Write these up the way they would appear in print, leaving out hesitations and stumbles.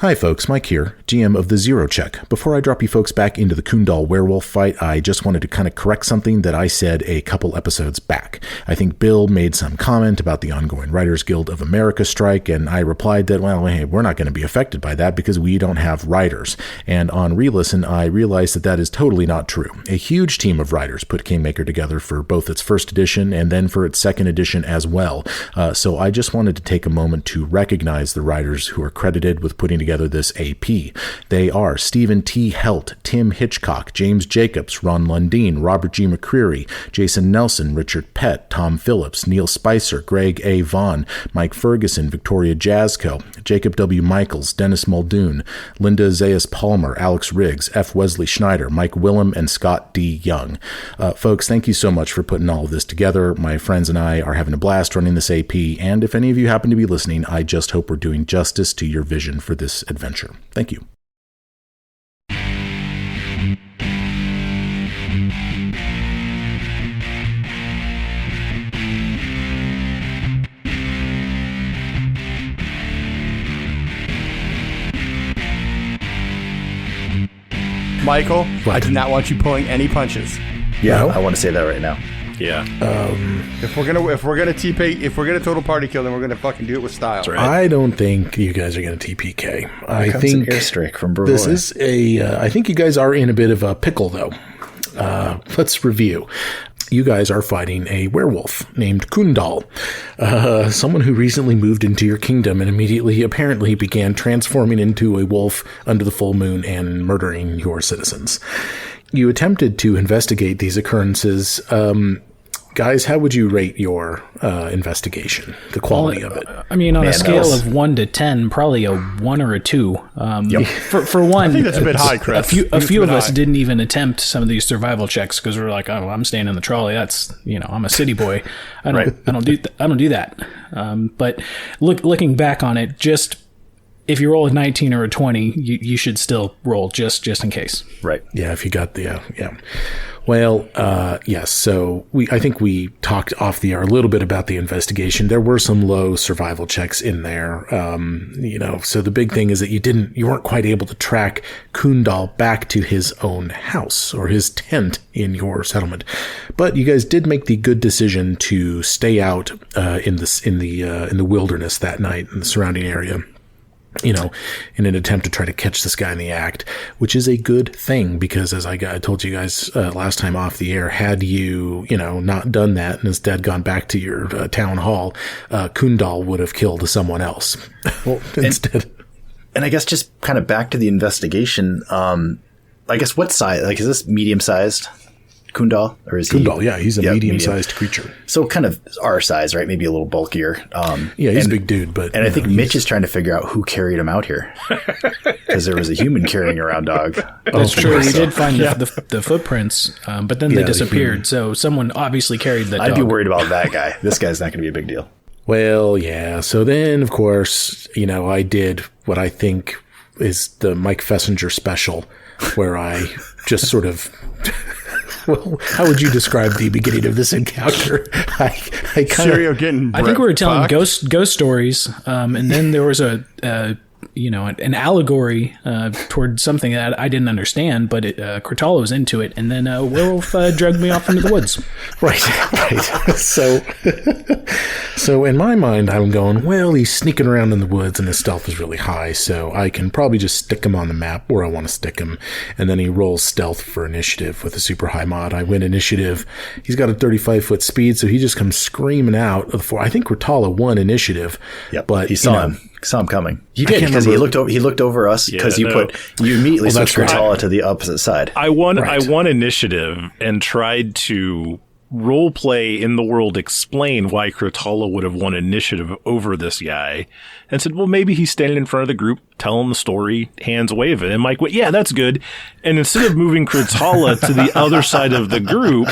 Hi folks, Mike here, GM of the Zero Check. Before I drop you folks back into the Kundal werewolf fight, I just wanted to kind of correct something that I said a couple episodes back. I think Bill made some comment about the ongoing Writers Guild of America strike, and I replied that, well, hey, we're not going to be affected by that because we don't have writers. And on re-listen, I realized that that is totally not true. A huge team of writers put Kingmaker together for both its first edition and then for its second edition as well. So I just wanted to take a moment to recognize the writers who are credited with putting together this AP. They are Stephen T. Helt, Tim Hitchcock, James Jacobs, Ron Lundeen, Robert G. McCreary, Jason Nelson, Richard Pett, Tom Phillips, Neil Spicer, Greg A. Vaughn, Mike Ferguson, Victoria Jazzco, Jacob W. Michaels, Dennis Muldoon, Linda Zayas Palmer, Alex Riggs, F. Wesley Schneider, Mike Willem, and Scott D. Young. Folks, thank you so much for putting all of this together. My friends and I are having a blast running this AP, and if any of you happen to be listening, I just hope we're doing justice to your vision for this adventure. Thank you. Michael, What? I do not want you pulling any punches. Yeah, No? I want to say that right now. Yeah. If we're gonna TP, if we're gonna total party kill, then we're gonna fucking do it with style. That's right. I don't think you guys are going to TPK. I Comes think an airstrike from Brevoy. this is I think you guys are in a bit of a pickle, though. Let's review. You guys are fighting a werewolf named Kundal, someone who recently moved into your kingdom and immediately apparently began transforming into a wolf under the full moon and murdering your citizens. You attempted to investigate these occurrences. Guys, how would you rate your investigation, the quality of it? I mean, on a scale those- of 1 to 10, probably a 1 or a 2. For one, I think that's a bit high, Chris. A few of us didn't even attempt some of these survival checks because we're like, oh, I'm staying in the trolley. That's, I'm a city boy. I don't do that. But looking back on it, just if you roll a 19 or a 20, you should still roll just in case. Right. Yeah, if you got the yeah. Well, yes. So I think we talked off the air a little bit about the investigation. There were some low survival checks in there. So the big thing is that you weren't quite able to track Kundal back to his own house or his tent in your settlement. But you guys did make the good decision to stay out in the wilderness that night in the surrounding area. In an attempt to try to catch this guy in the act, which is a good thing because, as I told you guys last time off the air, had you, not done that and instead gone back to your town hall, Kundal would have killed someone else. Well, instead. And I guess just kind of back to the investigation, I guess what size, like, is this medium-sized Kundal? Or is Kundal, yeah, he's a medium-sized creature. So kind of our size, right? Maybe a little bulkier. He's a big dude, but... And I think Mitch is trying to figure out who carried him out here. Because there was a human carrying around Dog. That's true. We did find the footprints, but then they disappeared. So someone obviously carried the dog. I'd be worried about that guy. This guy's not going to be a big deal. Well, yeah. So then, of course, I did what I think is the Mike Fessinger special, where I just sort of... Well, how would you describe the beginning of this encounter? I think we were telling ghost stories, and then there was an allegory toward something that I didn't understand, but Cortala was into it, and then a werewolf dragged me off into the woods. Right. So in my mind, I'm going, well, he's sneaking around in the woods and his stealth is really high, so I can probably just stick him on the map where I want to stick him. And then he rolls stealth for initiative with a super high mod. I win initiative. He's got a 35-foot speed, so he just comes screaming out of the floor. I think Cortala won initiative. Yep, but he saw him. Saw him coming. You did because he looked over us because you immediately switched Cortala to the opposite side. I won initiative and tried to role play in the world, explain why Cortala would have won initiative over this guy, and said, well, maybe he's standing in front of the group telling the story, hands waving, and Mike went, yeah, that's good. And instead of moving Cortala to the other side of the group,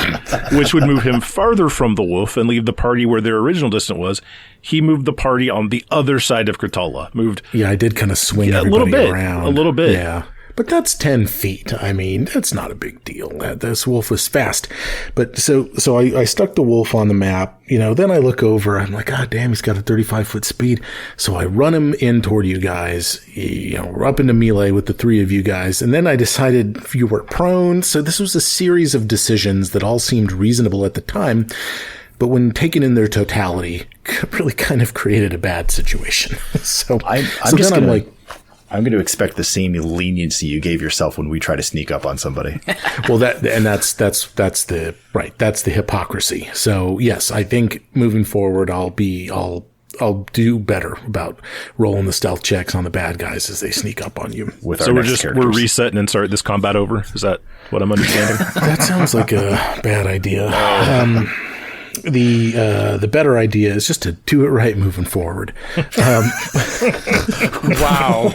which would move him farther from the wolf and leave the party where their original distance was, he moved the party on the other side of Cortala. Yeah, I did kind of swing everybody around. A little bit. Yeah. but that's 10 feet. I mean, that's not a big deal. This wolf was fast. But so I stuck the wolf on the map, then I look over, I'm like, God damn, he's got a 35-foot speed. So I run him in toward you guys, we're up into melee with the three of you guys. And then I decided you were prone. So this was a series of decisions that all seemed reasonable at the time. But when taken in their totality, really kind of created a bad situation. So I'm going to expect the same leniency you gave yourself when we try to sneak up on somebody. Well, that's the hypocrisy. So yes, I think moving forward, I'll do better about rolling the stealth checks on the bad guys as they sneak up on you. So we're resetting and start this combat over. Is that what I'm understanding? That sounds like a bad idea. The better idea is just to do it right moving forward. Wow.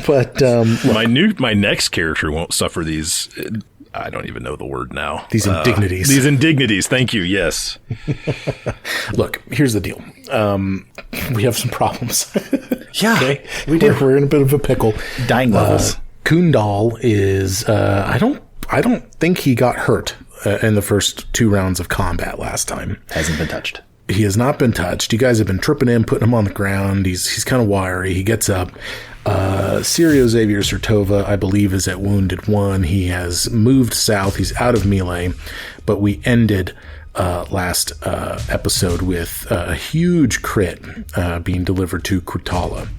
But my next character won't suffer these. I don't even know the word now. These indignities. These indignities. Thank you. Yes. Look, here's the deal. We have some problems. Yeah, okay? We're in a bit of a pickle. Dying levels. Kundal is. I don't think he got hurt in the first 2 rounds of combat last time. Hasn't been touched. He has not been touched. You guys have been tripping him, putting him on the ground. He's kind of wiry. He gets up. Sirio Xavier Sertova, I believe, is at Wounded 1. He has moved south. He's out of melee. But we ended last episode with a huge crit being delivered to Krutala.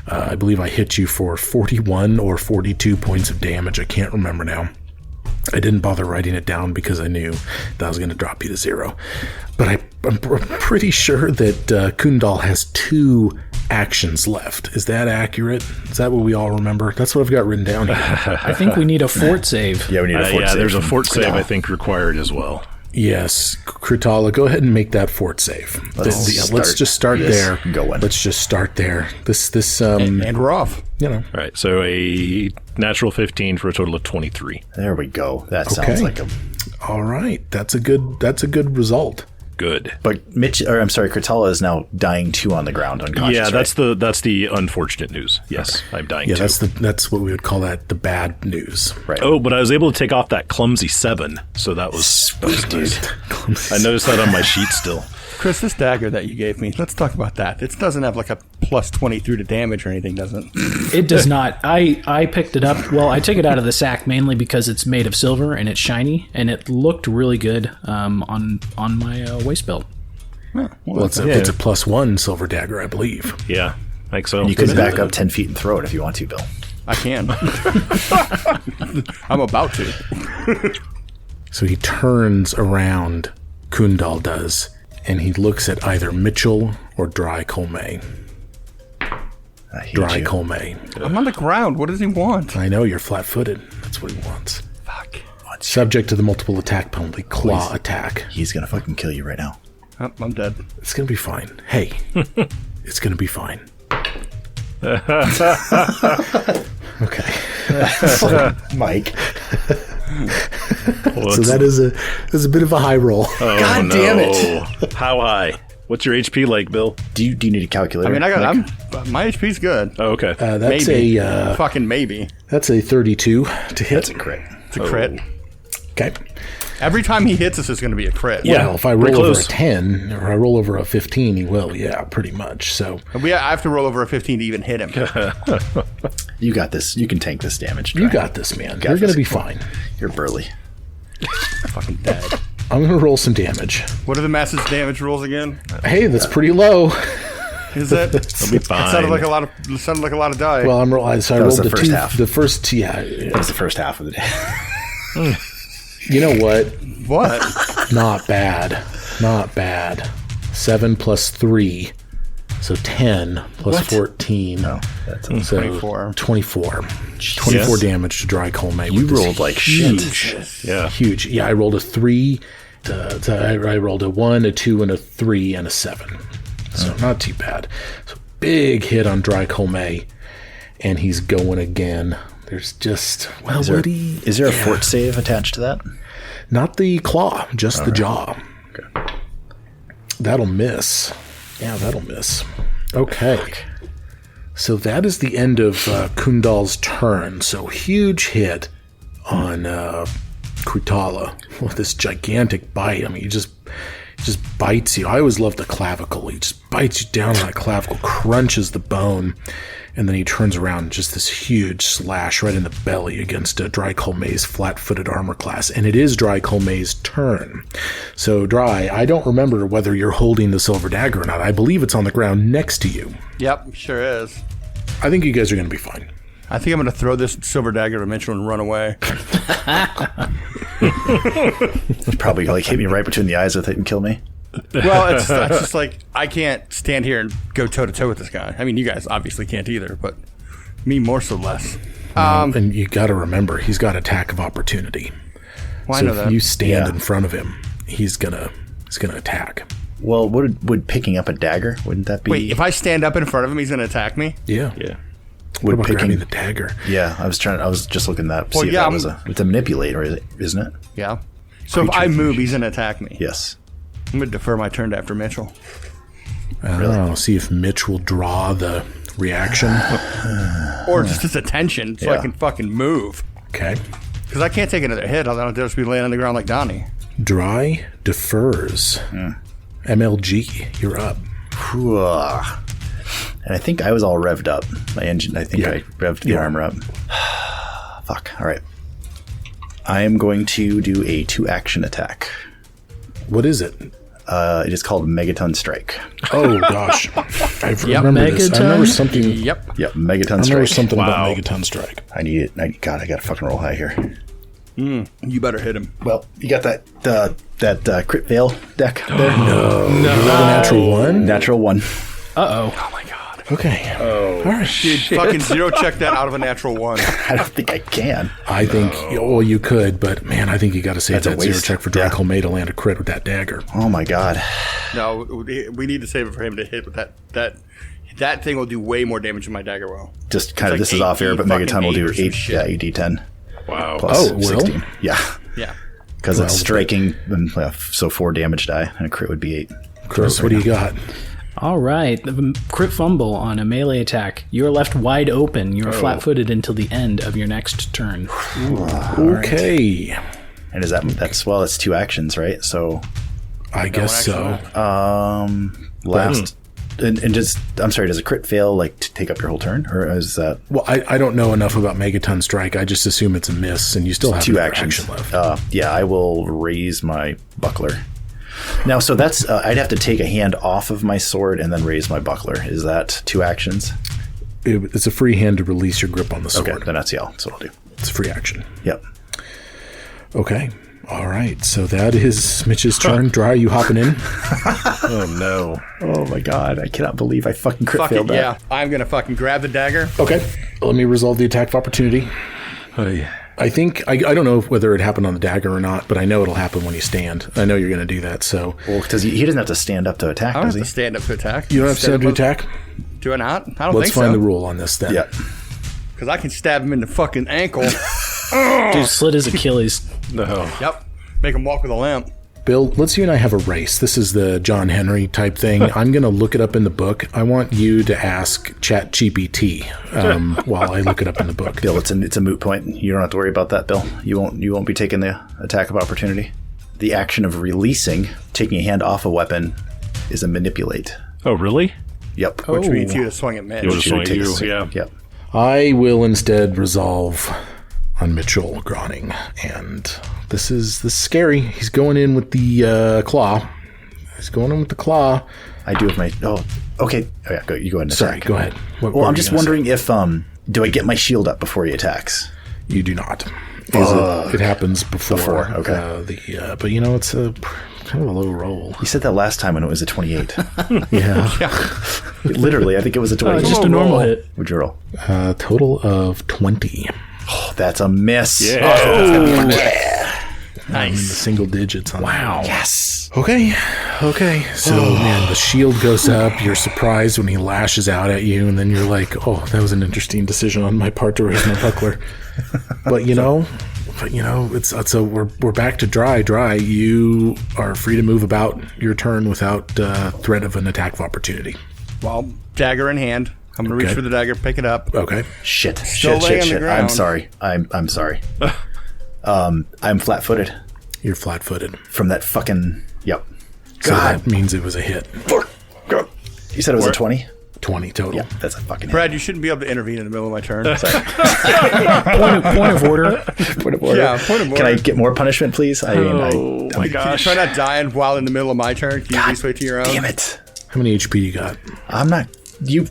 I believe I hit you for 41 or 42 points of damage. I can't remember now. I didn't bother writing it down because I knew that was going to drop you to 0. But I'm pretty sure that Kundal has 2 actions left. Is that accurate? Is that what we all remember? That's what I've got written down here. I think we need a fort save. Yeah, we need a fort save. There's a fort save, I think, required as well. Yes, Krutala, go ahead and make that fort save. Let's just start there. Let's just start there. And we're off. All right, so a natural 15 for a total of 23. There we go. That sounds like a. All right, that's a good result. Good. But Krutala is now dying 2 on the ground unconscious. Yeah, that's the unfortunate news. Yes, okay. I'm dying 2. Yeah, that's what we would call that, the bad news. Right. Oh, but I was able to take off that clumsy 7, so that was nice. I noticed that on my sheet still. Chris, this dagger that you gave me, let's talk about that. It doesn't have like a plus 23 to damage or anything, does it? It does not. I picked it up. Well, I took it out of the sack mainly because it's made of silver and it's shiny, and it looked really good on my waist belt. Huh. Well, it's a plus 1 silver dagger, I believe. Yeah, I think so. And you could back up 10 feet and throw it if you want to, Bill. I can. I'm about to. So he turns around, Kundal does, and he looks at either Mitchell or Dry Colmay. Dry Colmay. I'm on the ground. What does he want? I know, you're flat-footed. That's what he wants. Fuck. Subject to the multiple attack penalty, claw attack. He's going to fucking kill you right now. Oh, I'm dead. It's going to be fine. Hey, it's going to be fine. Okay. Mike. So that is a bit of a high roll. Oh, God damn it. How high? What's your HP like, Bill? Do you need a calculator? I mean, my HP's good. Oh, okay. That's maybe. a fucking maybe. That's a 32 to hit. That's a crit. It's a crit. Okay. Every time he hits us, it's going to be a crit. Well, if I roll over a 10 or I roll over a 15, he will. Yeah, pretty much. So I have to roll over a 15 to even hit him. You got this. You can tank this damage. You got this, man. You're going to be fine. You're burly. Fucking dead. I'm going to roll some damage. What are the massive damage rolls again? Hey, that's pretty low. Is that? It'll be fine. It sounded like a lot of die. Well, so I rolled the first half. The first, That was the first half of the day. You know what? What? Not bad. 7 plus 3. So 10 plus 14. No, that's So 24. 24 damage to Dry Colmay. You rolled like huge. shit. Yeah. Huge. Yeah, I rolled a 3. I rolled a 1, a 2, and a 3, and a 7. So not too bad. So big hit on Dry Colmay. And he's going again. There's just... Well, is there a fort save attached to that? Not the claw, just the jaw. Okay. That'll miss. Yeah, that'll miss. Okay. So that is the end of Kundal's turn. So huge hit on Krutala with this gigantic bite. I mean, he just bites you. I always love the clavicle. He just bites you down on that clavicle, crunches the bone, and then he turns around, just this huge slash right in the belly against Dry Colmay's flat-footed armor class. And it is Dry Colmay's turn. So, Dry, I don't remember whether you're holding the silver dagger or not. I believe it's on the ground next to you. Yep, sure is. I think you guys are going to be fine. I think I'm going to throw this silver dagger at Mitchell and run away. He'd probably like hit me right between the eyes with it and kill me. Well, it's just like, I can't stand here and go toe-to-toe with this guy. I mean, you guys obviously can't either, but me more so less. And you got to remember, he's got attack of opportunity. Well, So I know if that. you stand in front of him, he's gonna attack. Well, would picking up a dagger, wouldn't that be? Wait, if I stand up in front of him, he's going to attack me? Yeah. Yeah. What about picking- grabbing the dagger? Yeah, I was just looking that. Well, See if yeah, that was it's a manipulator, isn't it? Yeah. So if I move, he's going to attack me. Yes. I'm going to defer my turn to after Mitchell. I don't know. See if Mitch will draw the reaction. Or just his attention so I Yeah. can fucking move. Okay. Because I can't take another hit. I'll just be laying on the ground like Donnie. Dry defers. MLG, you're up. Whew. And I think I was all revved up. My engine, I think I revved the armor up. Fuck. All right. I am going to do a 2-action attack. What is it? It is called Megaton Strike. Oh, gosh. I remember this. I remember Megaton? something. Yep. Yep, Megaton I remember Strike. something Wow. about Megaton Strike. I need it. God, I got to fucking roll high here. You better hit him. Well, you got that crit fail deck there? No. Natural one? Natural 1. Uh-oh. Oh my god. Okay. Oh. All right. Dude, fucking zero check that out of a natural 1. I don't think I can. I think, well, you could, but man, I think you got to save That's a that zero waste. check for Draco May to land a crit with that dagger. Oh my god. No, we need to save it for him to hit with that thing will do way more damage than my dagger will. Just kind of, It's like this is off air, but 8D Megaton will do fucking 8 or 8, some yeah, shit. 8d10 Wow. plus Oh, it will? 16. Yeah. Yeah. Because it's striking, and, so 4 damage die, and a crit would be 8. Chris, what do you got? All right. The crit fumble on a melee attack. You're left wide open. You're flat-footed until the end of your next turn. Okay. And is that's 2 actions, right? So, I guess so. last. And just, I'm sorry, does a crit fail, like, to take up your whole turn? Or is that Well, I don't know enough about Megaton Strike. I just assume it's a miss, and you still have 2 another actions? action left. Yeah, I will raise my buckler. Now, so that's, I'd have to take a hand off of my sword and then raise my buckler. Is that 2 actions? It's a free hand to release your grip on the sword. Okay, then that's what I'll do. It's a free action. Yep. Okay. All right. So that is Mitch's turn. Dry, you hopping in? Oh, no. Oh my god, I cannot believe I fucking crit Fuck failed it, that. yeah. I'm going to fucking grab the dagger. Okay. Let me resolve the attack of opportunity. I think, I don't know whether it happened on the dagger or not, but I know it'll happen when you stand. I know you're going to do that, so. Well, because he doesn't have to stand up to attack, I don't does have he? to stand up to attack. You don't have to stand up to attack? Do I not? I don't Let's think so. find the rule on this then. Yeah. Because I can stab him in the fucking ankle. Dude slit his Achilles. No. Yep. Make him walk with a limp. Bill, let's you and I have a race. This is the John Henry type thing. I'm going to look it up in the book. I want you to ask ChatGPT while I look it up in the book. Bill, it's a moot point. You don't have to worry about that, Bill. You won't be taking the attack of opportunity. The action of releasing, taking a hand off a weapon, is a manipulate. Oh, really? Yep. Which means he would have swung at Mitch. It was You would swing take you, a- yeah. Yep. I will instead resolve on Mitchell Groning, and this is scary. He's going in with the claw. He's going in with the claw. I do have my. Oh, okay. Oh, yeah, you go ahead and Sorry, attack. go ahead. What Well, were I'm you just gonna wondering if do I get my shield up before he attacks? say? You do not. It happens before. Okay. But you know, it's a kind of a low roll. You said that last time when it was a 28. Yeah. Literally, I think it was a 28. Just a normal hit. Would you roll? Total of 20. Oh, that's a miss. Yeah. In the single digits. Wow. Yes. Okay. So, man, the shield goes up. You're surprised when he lashes out at you, and then you're like, "Oh, that was an interesting decision on my part to raise my buckler." But you know, it's so we're back to dry. You are free to move about your turn without threat of an attack of opportunity. Well, dagger in hand. I'm going to reach for the dagger, pick it up. Okay. Shit. Still Shit. laying on the I'm ground. sorry. I'm sorry. I'm flat-footed You're flat-footed. from that fucking. Yep. So God. that means it was a hit. You said it was a 20? 20 total. Yeah, that's a fucking hit. Brad, you shouldn't be able to intervene in the middle of my turn. Point of order. Point of order. Yeah, point of Can I order. get more punishment, please? Oh my Can you gosh. try not dying while in the middle of my turn? Can you at least wait to your own? Damn it. How many HP you got? I'm not. You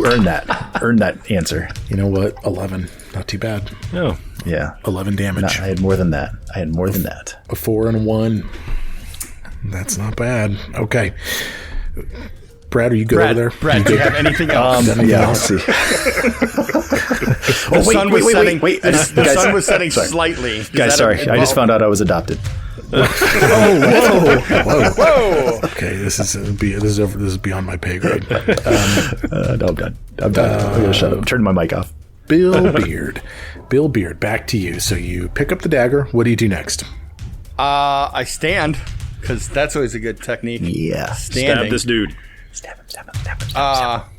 earned that. Earned that answer. You know what? 11. Not too bad. No. Yeah. 11 damage. No, I had more than that. A 4 and a 1. That's not bad. Okay. Brad, are you good over there? Brad, do you have anything else? Yeah, let's see. The sun was setting. The Guys, sun was setting sorry. slightly. Does Guys, that sorry. I just found out I was adopted. Whoa! Okay, this is beyond my pay grade. No, I'm done. I'm gonna shut up. I'm turning my mic off. Bill Beard, back to you. So you pick up the dagger. What do you do next? I stand because that's always a good technique. Yeah. Standing. Stab this dude. Stab him.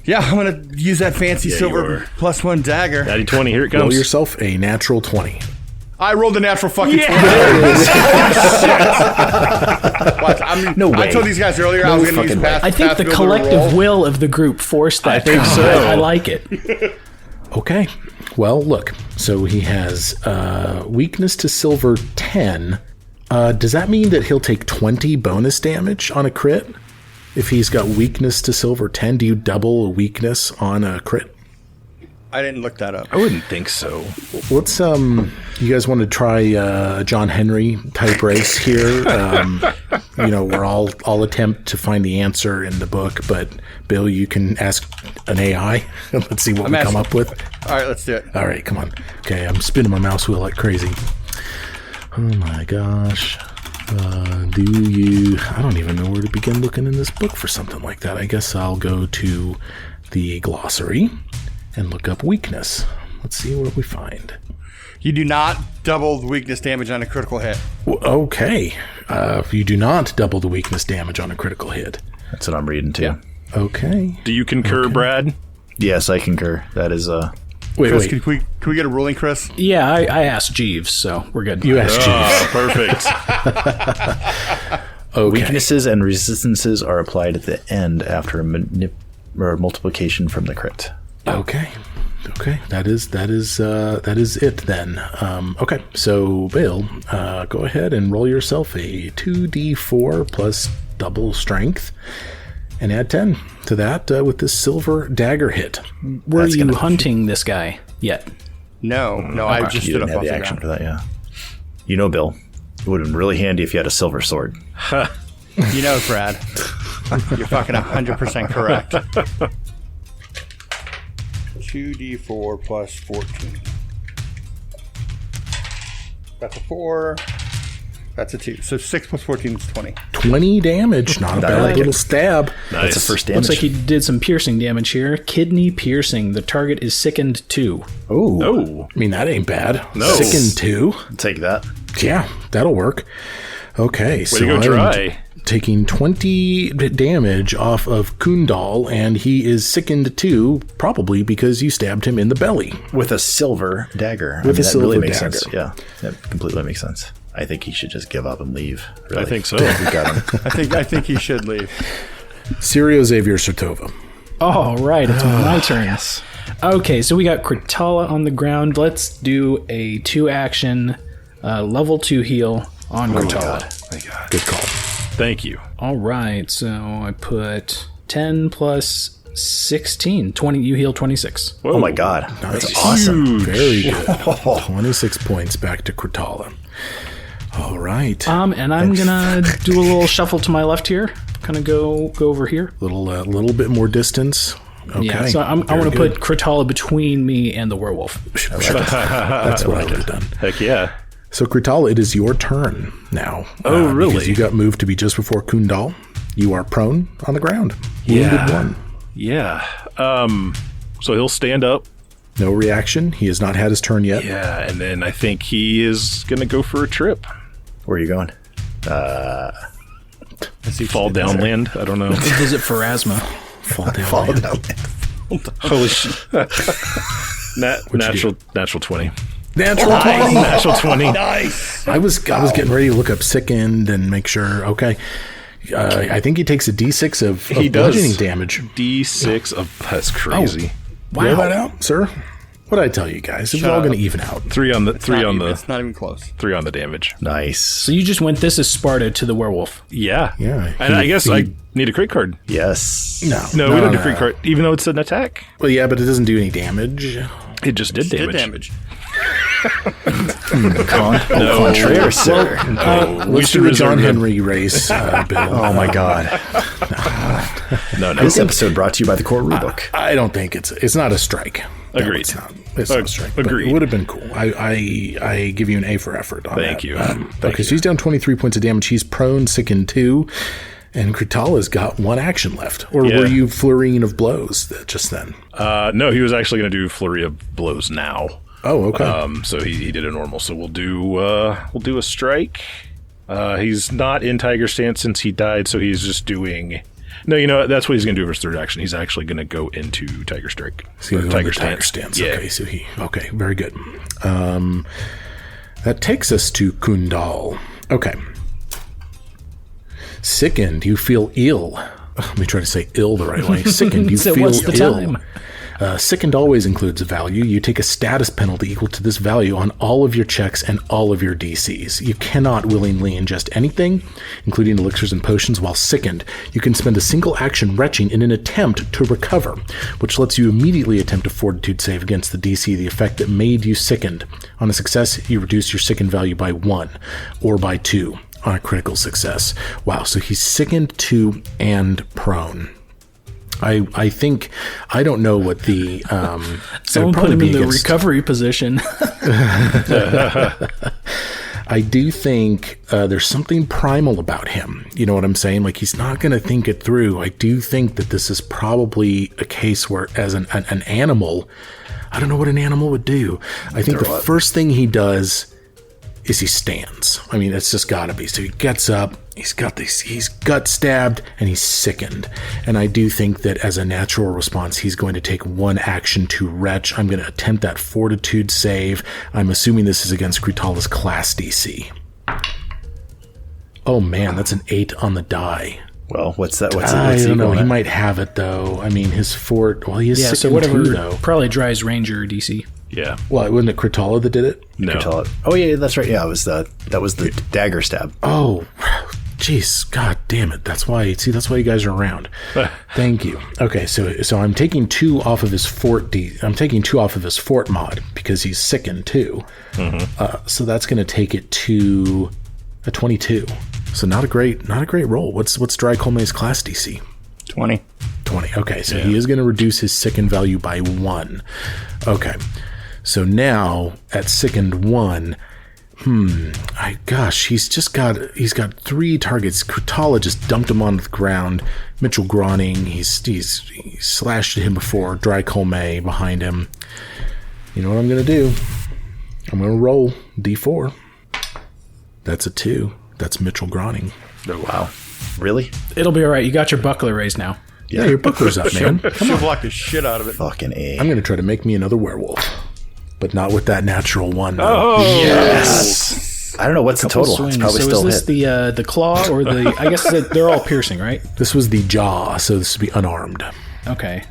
Yeah, I'm gonna use that fancy Yeah, you silver are. +1 dagger. Natty 20, here it Roll comes. yourself a natural 20. I rolled a natural fucking 20. What? No way. I told these guys earlier I was going to use fucking way. path. I think the path builder to collective roll. will of the group forced that. I think so. I like it. Okay. Well, look. So he has weakness to silver 10. Does that mean that he'll take 20 bonus damage on a crit? If he's got weakness to silver 10, do you double a weakness on a crit? I didn't look that up. I wouldn't think so. Let's you guys want to try a John Henry type race here? We're all attempt to find the answer in the book, but Bill, you can ask an AI. Let's see what we come up with. All right, let's do it. All right, come on. Okay, I'm spinning my mouse wheel like crazy. Oh my gosh. I don't even know where to begin looking in this book for something like that. I guess I'll go to the glossary and look up weakness. Let's see what we find. You do not double the weakness damage on a critical hit. Okay. You do not double the weakness damage on a critical hit. That's what I'm reading too. Okay. Do you concur, Brad? Yes, I concur. That is Chris, Wait. can we get a ruling, Chris? Yeah, I asked Jeeves, so we're good. You asked Oh, perfect. Okay. weaknesses and resistances are applied at the end after a multiplication from the crit. Okay. That is it then. Okay. So Bill, go ahead and roll yourself a 2d4 plus double strength, and add 10 to that with this silver dagger hit. Were you hunting this guy yet? No, I just You stood didn't up have off the the action ground. for that, yeah. You know, Bill, it would have been really handy if you had a silver sword. You know, Brad, you're fucking 100% correct. 2d4 plus 14. That's a 4. That's a 2. So 6 plus 14 is 20. 20 damage. Not a bad like little it. stab. That's the Nice. first damage. Looks like he did some piercing damage here. Kidney piercing. The target is sickened 2. Oh, I mean, that ain't bad. No. Sickened 2. take that. Yeah, that'll work. Okay, Way so to go, I'm Dry. taking 20 damage off of Kundal, and he is sickened 2, probably because you stabbed him in the belly. With a silver dagger. With a that really silver makes dagger. sense. Yeah, that completely makes sense. I think he should just give up and leave. Really. I think so. We got him. I think he should leave. Sirio Xavier Sertova. All right, it's my turn. Okay, so we got Kritala on the ground. Let's do a 2-action level 2 heal on Kritala. Good call. Thank you. All right, so I put 10 plus 16. 20. You heal 26. Oh my god. Nice. That's awesome. Very good. 26 points back to Kritala. All right. And I'm gonna do a little shuffle to my left here. Kind of go over here. Little bit more distance. Okay. Yeah, so I want to put Kritala between me and the werewolf. That's what I would have done. Heck yeah. So, Kritala, it is your turn now. Oh, really? Because you got moved to be just before Kundal. You are prone on the ground. Wounded 1. Yeah. So he'll stand up. No reaction. He has not had his turn yet. Yeah, and then I think he is going to go for a trip. Where are you going? Fall downland. I don't know. Visit Pharasma. Fall down. Fall down. Holy shit. Natural 20. Natural 20. Natural 20. Nice. I was getting ready to look up sickened and make sure. Okay. I think he takes a D6 of bludgeoning damage. D6 of... That's crazy. Wow. Roll that out, sir. What did I tell you guys? It was all going to even out. Three on the It's not even close. 3 on the damage. Nice. So you just went, this is Sparta to the werewolf. Yeah. Yeah. And I guess I need a crit card. Yes. No, we don't do crit card, even though it's an attack. Well, yeah, but it doesn't do any damage. It just did damage. Did damage. Contraire, sir. Let's do the John Henry race, Bill. Oh my God. No. This episode brought to you by the Core Rulebook. I don't think it's not a strike. No, Agreed. it's not. It's not a strike. but Agreed. It would have been cool. I give you an A for effort on Thank that. you. Okay, so he's down 23 points of damage. He's prone, sickened 2. And Kritala's got 1 action left. Or were you flurrying of blows just then? No, he was actually going to do Flurry of Blows now. Oh, okay. So he did a normal. So we'll do a strike. He's not in Tiger Stance since he died, so he's just doing... No, you know what? That's what he's going to do for his third action. He's actually going to go into Tiger Strike. So Tiger Stance. Yeah. Okay, so okay, very good. That takes us to Kundal. Okay. Sickened, you feel ill. Let me try to say ill the right way. Sickened, you So feel what's the ill. time? Sickened always includes a value. You take a status penalty equal to this value on all of your checks and all of your DCs. You cannot willingly ingest anything, including elixirs and potions, while sickened. You can spend a single action retching in an attempt to recover, which lets you immediately attempt a fortitude save against the DC, the effect that made you sickened. On a success, you reduce your sickened value by 1 or by 2 on a critical success. Wow, so he's sickened 2 and prone. I think, I don't know what the... Someone put him in the recovery position. I do think there's something primal about him. You know what I'm saying? Like, he's not going to think it through. I do think that this is probably a case where, as an animal, I don't know what an animal would do. I think the first thing he does is he stands. I mean, it's just gotta be. So he gets up, he's gut stabbed, and he's sickened. And I do think that as a natural response, he's going to take 1 action to retch. I'm going to attempt that fortitude save. I'm assuming this is against Kritala's class DC. Oh man, that's an 8 on the die. Well, what's that? What's I don't know. He at? might have it though. I mean, his fort. Well, he is sickened so whatever. too, though. Probably dries Ranger DC. Yeah. Well, wasn't it Kritala that did it? No. Oh yeah, that's right. Yeah, that was the dagger stab. Oh, jeez, god damn it! That's why. See, that's why you guys are around. Thank you. Okay, so I'm taking 2 off of his fort. I'm taking 2 off of his fort mod because he's sickened too. Mm-hmm. So that's going to take it to a 22. So not a great roll. What's Dry Colmay's class DC? 20. 20. Okay, so he is going to reduce his sickened value by 1. Okay. So now at sickened 1, he's got 3 targets. Kritala just dumped him on the ground. Mitchell Groning, he's slashed at him before. Dry Colmay behind him. You know what I'm going to do? I'm going to roll D4. That's a 2. That's Mitchell Groning. Oh wow, really? It'll be all right. You got your buckler raised now. Yeah, your buckler's up, man. She'll block the shit out of it. Fucking A. I'm going to try to make me another werewolf, but not with that natural 1. Oh, yes. I don't know what's the total. Swings. It's probably So still is this the claw or the? I guess they're all piercing, right? This was the jaw, so this would be unarmed. Okay.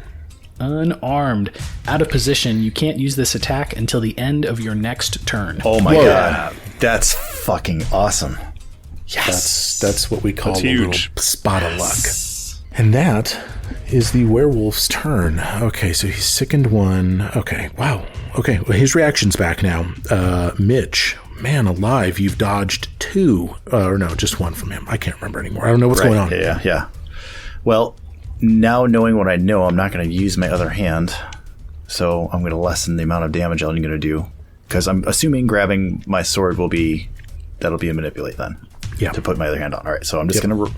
Unarmed. Out of position. You can't use this attack until the end of your next turn. Oh my god, that's fucking awesome. Yes, that's what we call That's a huge. little spot of luck. And that is the werewolf's turn. Okay, so he's sickened 1. Okay, wow. Okay, well, his reaction's back now. Mitch, man alive, you've dodged 2. Or no, just 1 from him. I can't remember anymore. I don't know what's going on. Yeah. Well, now knowing what I know, I'm not going to use my other hand. So I'm going to lessen the amount of damage I'm going to do. Because I'm assuming grabbing my sword that'll be a manipulate then. Yeah. To put my other hand on. All right, so I'm just going to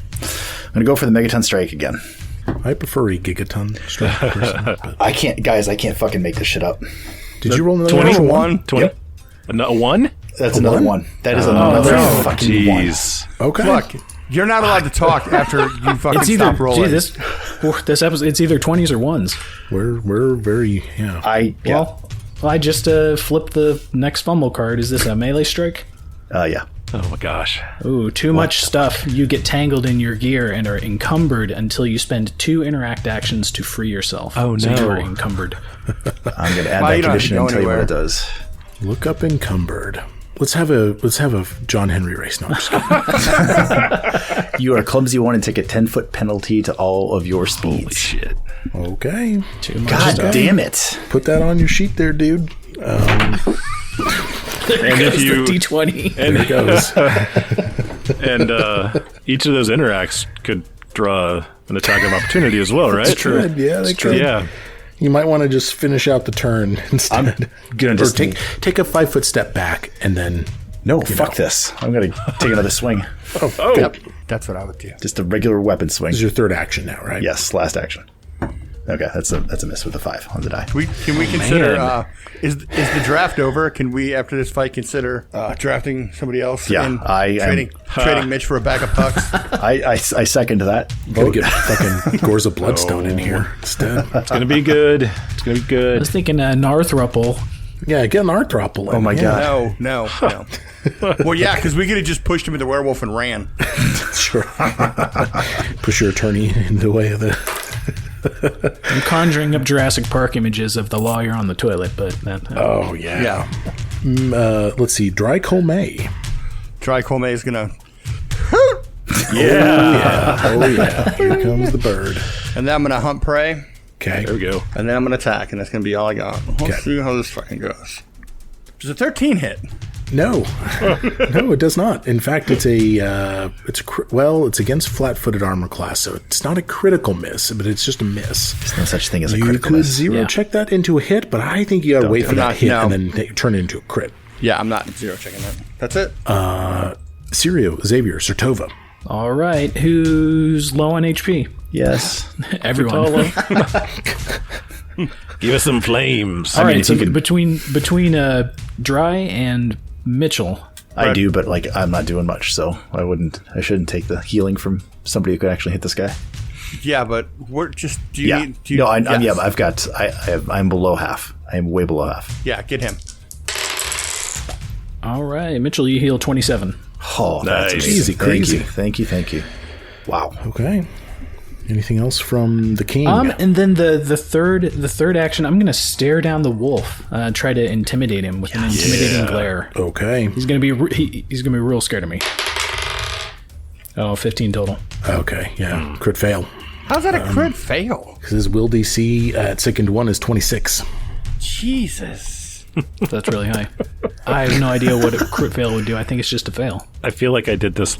go for the Megaton Strike again. I prefer a Gigaton strike person. But I can't fucking make this shit up. did you roll another 21? 20? Yep. A 1? That's another 1. That is another fucking 1. Okay. Fuck. You're not allowed to talk after you fucking It's either stop rolling. this episode. It's either 20s or 1s. We're very Well, I just flipped the next fumble card. Is this a melee strike? Yeah. Oh my gosh. Ooh, too much stuff. You get tangled in your gear and are encumbered until you spend 2 interact actions to free yourself. Oh, so no. you are encumbered. I'm going to add Well, that you don't have condition to and go tell you what anywhere. it does. Look up encumbered. Let's have a John Henry race. No, I'm just kidding. You are a clumsy one and take a 10-foot penalty to all of your speeds. Holy shit. Okay. Too much God stuff. damn it. Put that on your sheet there, dude. And if you The D20. There it goes. and each of those interacts could draw an attack of opportunity as well, right? Good, yeah, they could. Yeah. You might want to just finish out the turn instead. I'm gonna or just take a 5-foot step back and then. No, fuck this. I'm going to take another swing. Oh. Yep, that's what I would do. Just a regular weapon swing. This is your third action now, right? Yes, last action. Okay, that's a miss with a 5 on the die. Can we consider? Is the draft over? Can we, after this fight, consider drafting somebody else? Yeah, and I am- trading Mitch for a bag of pucks. I second that. Gotta get fucking Gorza Bloodstone in here instead. It's going to be good. It's going to be I good. was thinking Narthruple. Yeah, get an Arthropple in. Oh my God. No. Well, yeah, because we could have just pushed him into werewolf and ran. Sure. Push your attorney in the way of the. I'm conjuring up Jurassic Park images of the lawyer on the toilet, but that, Oh, yeah. Yeah. Let's see. Dry Colmay. Dry Colmay is gonna, Yeah. Oh, yeah. Here comes the bird. and then I'm gonna hunt prey, Okay. There we go. and then I'm gonna attack, and that's gonna be all I got. Let's Okay. see how this fucking goes. Does a 13 hit? No. No, it does not. In fact, it's it's against flat-footed armor class, so it's not a critical miss, but it's just a miss. There's no such thing as a You critical could miss. zero check that into a hit, but I think you gotta wait for that not- hit no. and then turn it into a crit. Yeah, I'm not zero checking that. That's it. Sirio, Xavier, Sertova. all right, who's low on HP? Yes. Everyone. Give us some flames. All right, if so you could- between Dry and Mitchell. I do, but like I'm not doing much, so I shouldn't take the healing from somebody who could actually hit this guy. Yeah, but we're just. Do you Yeah. need? Do you, No, yes. but I'm below half. I am way below half. Yeah, get him. All right, Mitchell, you heal 27. Oh, that's Nice. amazing. Easy, crazy. Thank you. Wow. Okay. Anything else from the king? And then the third action, I'm gonna stare down the wolf, try to intimidate him with an intimidating glare. Okay. He's gonna be he's gonna be real scared of me. Oh, 15 total. Okay. Yeah. Crit fail. How's that a crit fail? Because his will DC at second one is 26. Jesus. That's really high. I have no idea what a crit fail would do. I think it's just a fail. I feel like I did this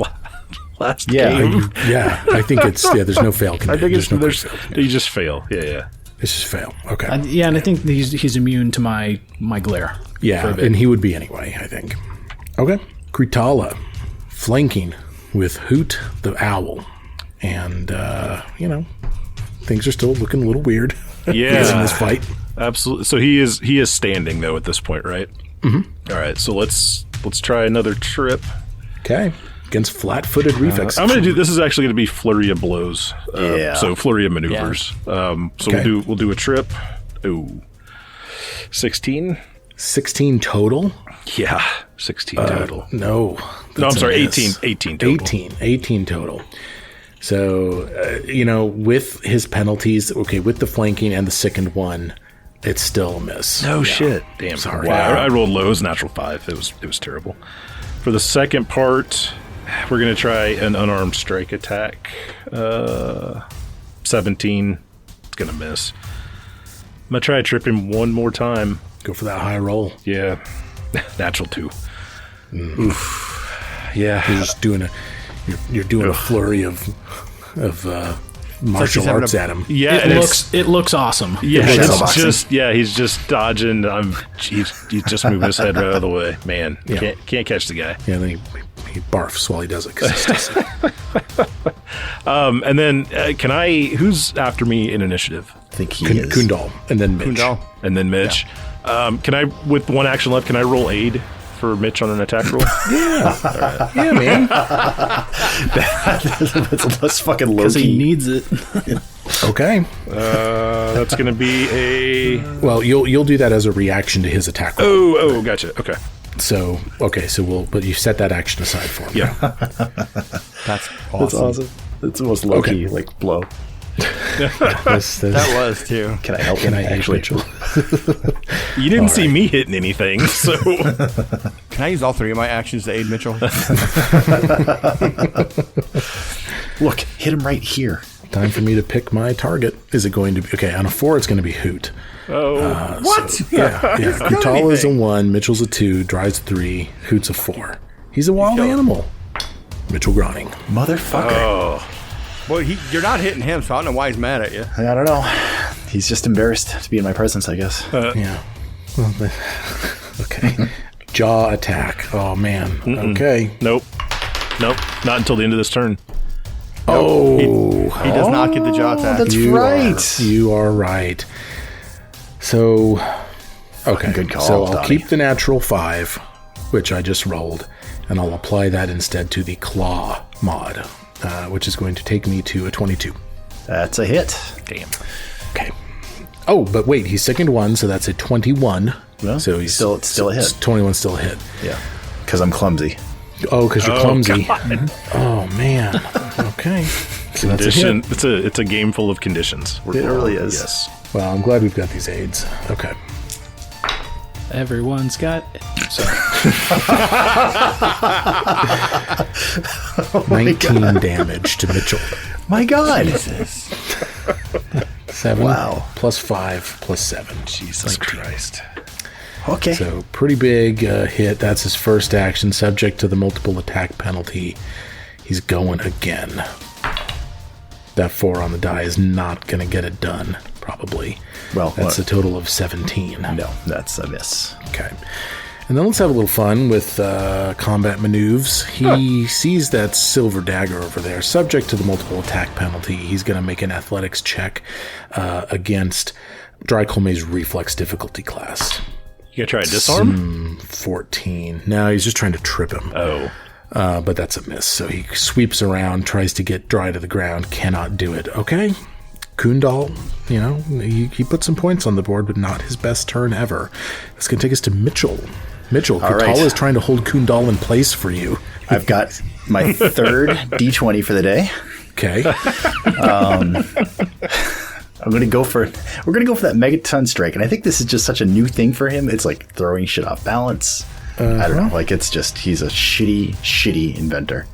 last Yeah. game. Yeah. I think it's there's no fail. I think it's no crit there's, fail. you just fail. Yeah. It's just fail. Okay. Yeah, and I think he's immune to my glare. Yeah, and he would be anyway, I think. Okay. Kritala, flanking with Hoot the Owl. And, things are still looking a little weird Yeah. in this fight. Absolutely. So he is standing though at this point, right? Mm-hmm. All right. So let's try another trip. Okay. Against flat-footed reflex. I'm gonna do. This is actually gonna be flurry of blows. Yeah. So flurry of maneuvers. So Okay. we'll do a trip. Ooh. 16. 16 total? Yeah. 16 total. No. No, I'm that's a sorry. miss. 18 total. 18 total. So, with his penalties, okay, with the flanking and the sickened one, it's still a miss. No shit. Damn. Sorry. Wow. I rolled low. It was natural 5. It was terrible. For the second part, we're gonna try an unarmed strike attack. 17. It's gonna miss. I'm gonna try to trip him one more time. Go for that high roll. Yeah. Natural 2. Oof. Yeah. You're just doing you're doing a flurry of martial he's having arts a- at him. Yeah. It looks awesome. Yeah, shadow it's boxing. just he's just dodging. He's just moving his head right out of the way. Man, Yeah. can't catch the guy. Yeah, then he barfs while he does it. 'Cause he's still sick. And then can I? Who's after me in initiative? I think he is. Kundal, and then Mitch. Kundal. And then Mitch. Can I, with one action left, can I roll aid for Mitch on an attack roll? Yeah. Yeah, man. Let's fucking low Because he key. needs it. Okay. That's going to be a... Well, you'll do that as a reaction to his attack roll. Oh, gotcha. Okay. So but you set that action aside for him. Yeah. That's awesome. That's awesome. That's the most low key, like, blow. That was too. Can I help Can him, I actually? Mitchell? You didn't see me hitting anything, so... Can I use all 3 of my actions to aid Mitchell? Look, hit him right here. Time for me to pick my target. Is it going to be... Okay, on a 4, it's going to be Hoot. What? Yeah. Kutala's a 1, Mitchell's a 2, Dry's a 3, Hoot's a 4. He's a wild animal. Mitchell Groning. Motherfucker. Oh. Well, you're not hitting him, so I don't know why he's mad at you. I don't know. He's just embarrassed to be in my presence, I guess. Yeah. Well, okay. Jaw attack. Oh, man. Mm-mm. Okay. Nope. Not until the end of this turn. Oh. He does not get the jaw attack. That's right. You are right. So, okay. Good call, So I'll Donnie. keep the natural 5, which I just rolled, and I'll apply that instead to the claw mod, which is going to take me to a 22. That's a hit. Damn. Okay. Oh, but wait, he's second 1, so that's a 21. Well, so he's still a hit. 21 still a hit. Yeah. Because I'm clumsy. Oh, because you're clumsy. God. Oh man. Okay. So that's a Condition. hit. It's a game full of conditions. It really is. Yes. Well, I'm glad we've got these aids. Okay. Everyone's got... Sorry. 19 damage to Mitchell. My God. 7 Wow. plus 5 plus 7. Jesus Christ. Okay. So pretty big hit. That's his first action. Subject to the multiple attack penalty, he's going again. That 4 on the die is not going to get it done, probably. Well, that's a total of 17. No, that's a miss. Okay. And then let's have a little fun with combat maneuvers. He sees that silver dagger over there. Subject to the multiple attack penalty, he's going to make an athletics check against Drycolme's reflex difficulty class. You gonna try a disarm? 14. No, he's just trying to trip him. Oh. But that's a miss. So he sweeps around, tries to get Dry to the ground, cannot do it. Okay. Kundal, he put some points on the board, but not his best turn ever. That's going to take us to Mitchell. Mitchell, Kutala is trying to hold Kundal in place for you. I've got my third D20 for the day. Okay. We're going to go for that megaton strike. And I think this is just such a new thing for him. It's like throwing shit off balance. I don't know. Like, it's just, he's a shitty inventor.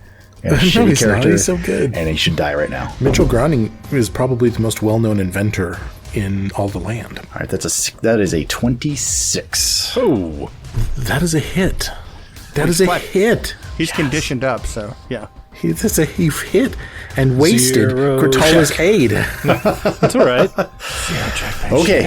And a shitty he's character. not. He's so good. And he should die right now. Mitchell Groning is probably the most well-known inventor in all the land. All right, that is a 26. Oh. That is a hit. That is a hit. He's conditioned up, so yeah. That's a hit and wasted Zero Kutala's check. aid. That's all right. Okay,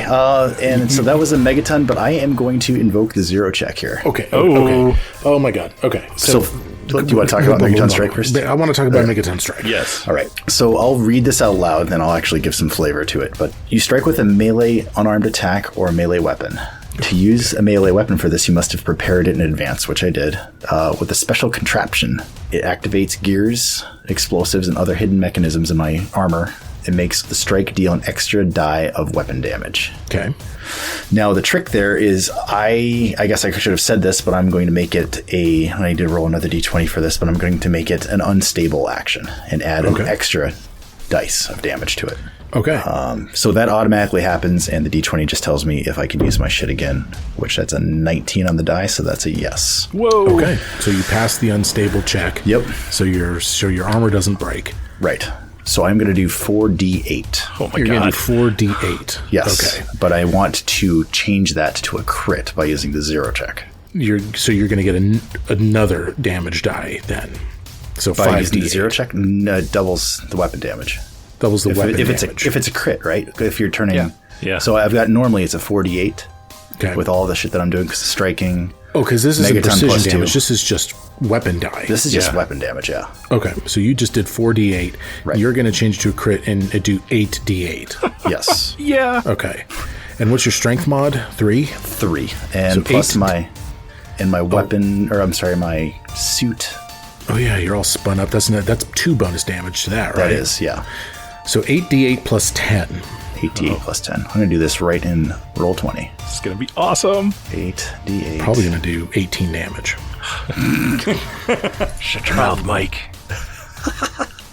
and so that was a megaton, but I am going to invoke the zero check here. Okay. Oh. Okay. Oh my God. Okay. So, do you want to talk about Megaton Strike first? I want to talk about Megaton Strike. Yes. All right. So I'll read this out loud, then I'll actually give some flavor to it. But you strike with a melee unarmed attack or a melee weapon. To use a melee weapon for this, you must have prepared it in advance, which I did, with a special contraption. It activates gears, explosives, and other hidden mechanisms in my armor. It makes the strike deal an extra die of weapon damage. Okay. Now, the trick there is, I guess I should have said this, but I'm going to make it I did roll another d20 for this, but I'm going to make it an unstable action and add an extra dice of damage to it. Okay. So that automatically happens, and the d20 just tells me if I can use my shit again, which that's a 19 on the die, so that's a yes. Whoa. Okay. So you pass the unstable check. Yep. So your armor doesn't break. Right. So I'm going to do 4d8. Oh my You're God. going to do 4d8. Yes. Okay. But I want to change that to a crit by using the zero check. You're going to get another damage die then. So By using the 5d8. zero check, doubles the weapon damage. Doubles the weapon damage. If it's a crit, right? If you're turning... Yeah. So I've got, normally it's a 4d8 okay. with all the shit that I'm doing, because striking... Oh, because this isn't Megaton precision plus damage. 2. This is just weapon die. This is just weapon damage, yeah. Okay, so you just did 4d8. Right. You're going to change to a crit and do 8d8. Yes. Yeah. Okay. And what's your strength mod? 3? 3. And So plus 8. my... And my weapon, or I'm sorry, my suit. Oh yeah, you're all spun up. That's 2 bonus damage to that, right? That is, yeah. So 8d8 plus 10. 8d8 plus 10. I'm going to do this right in roll 20. It's going to be awesome. 8d8. Probably going to do 18 damage. Shut your mouth, Mike.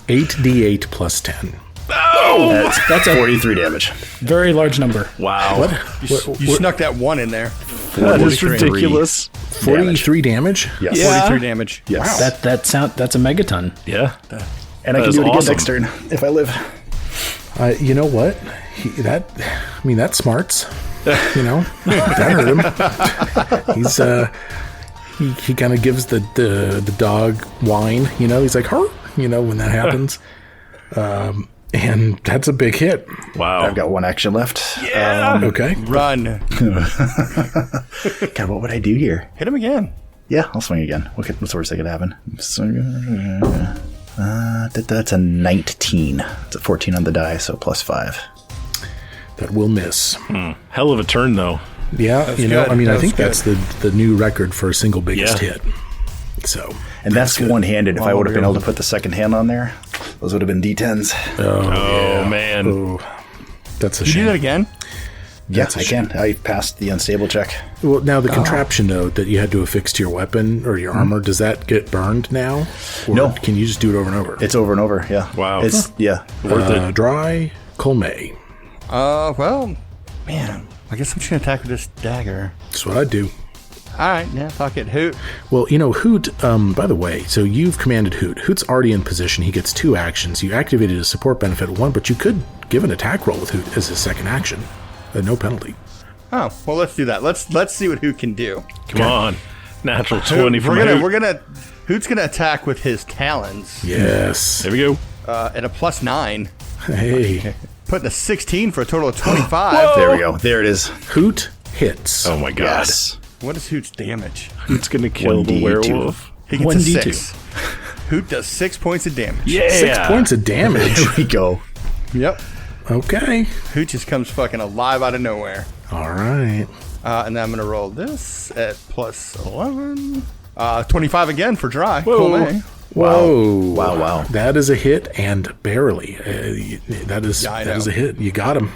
8d8 plus 10. That's a 43 damage. Very large number. Wow. You snuck that 1 in there. That is 43 ridiculous. 43 damage? Yes. Yeah. 43 damage. Yes. Wow. That's a megaton. Yeah. And I that can is do it again awesome. next turn if I live. You know what? That smarts. You know, that hurt him. He's he kind of gives the dog whine. You know, he's like, "Hurt." You know, when that happens, and that's a big hit. Wow. I've got 1 action left. Yeah. Okay, Run. God, what would I do here? Hit him again. Yeah, I'll swing again. What's the worst that could happen? That's a 19. It's a 14 on the die, so plus 5. that will miss. Hell of a turn, though. Yeah, That's you know, good. I mean, I That think was that's the new record for a single biggest Yeah. hit. So, And that's one-handed. If I would have been we're able to put the second hand on there, those would have been D10s. Oh, man. oh, that's a You do shame. that again? Yes, I can. I passed the unstable check. Well, now the contraption note that you had to affix to your weapon or your armor, does that get burned now? Or No. Can you just do it over and over? It's over and over, yeah. Wow. It's, yeah. Worth it. Dry Colmay. Well, man. I guess I'm just going to attack with this dagger. That's what I do. All right, yeah, fuck it. Hoot. Well, you know, Hoot, by the way, so you've commanded Hoot. Hoot's already in position. He gets 2 actions. You activated his support benefit 1, but you could give an attack roll with Hoot as his second action. No penalty. Oh, well, let's do that. Let's see what Hoot can do. Come on. Natural 20 from We're Hoot. gonna Hoot's gonna attack with his talons Yes. There we go. at a +9, Hey. putting a 16 for a total of 25. There we go. There it is. Hoot hits. Oh, my God. Yes. What is Hoot's damage? Hoot's going to kill the 1d2. werewolf. He gets a 1d2. 6. Hoot does 6 points of damage. Yeah. 6 points of damage. There we go. Yep. Okay. Hoot just comes fucking alive out of nowhere. All right. And then I'm gonna roll this at +11. 25 again for dry. Whoa. Cool, man. Whoa. Wow. That is a hit, and barely. That is Yeah, I that is know. a hit. You got him.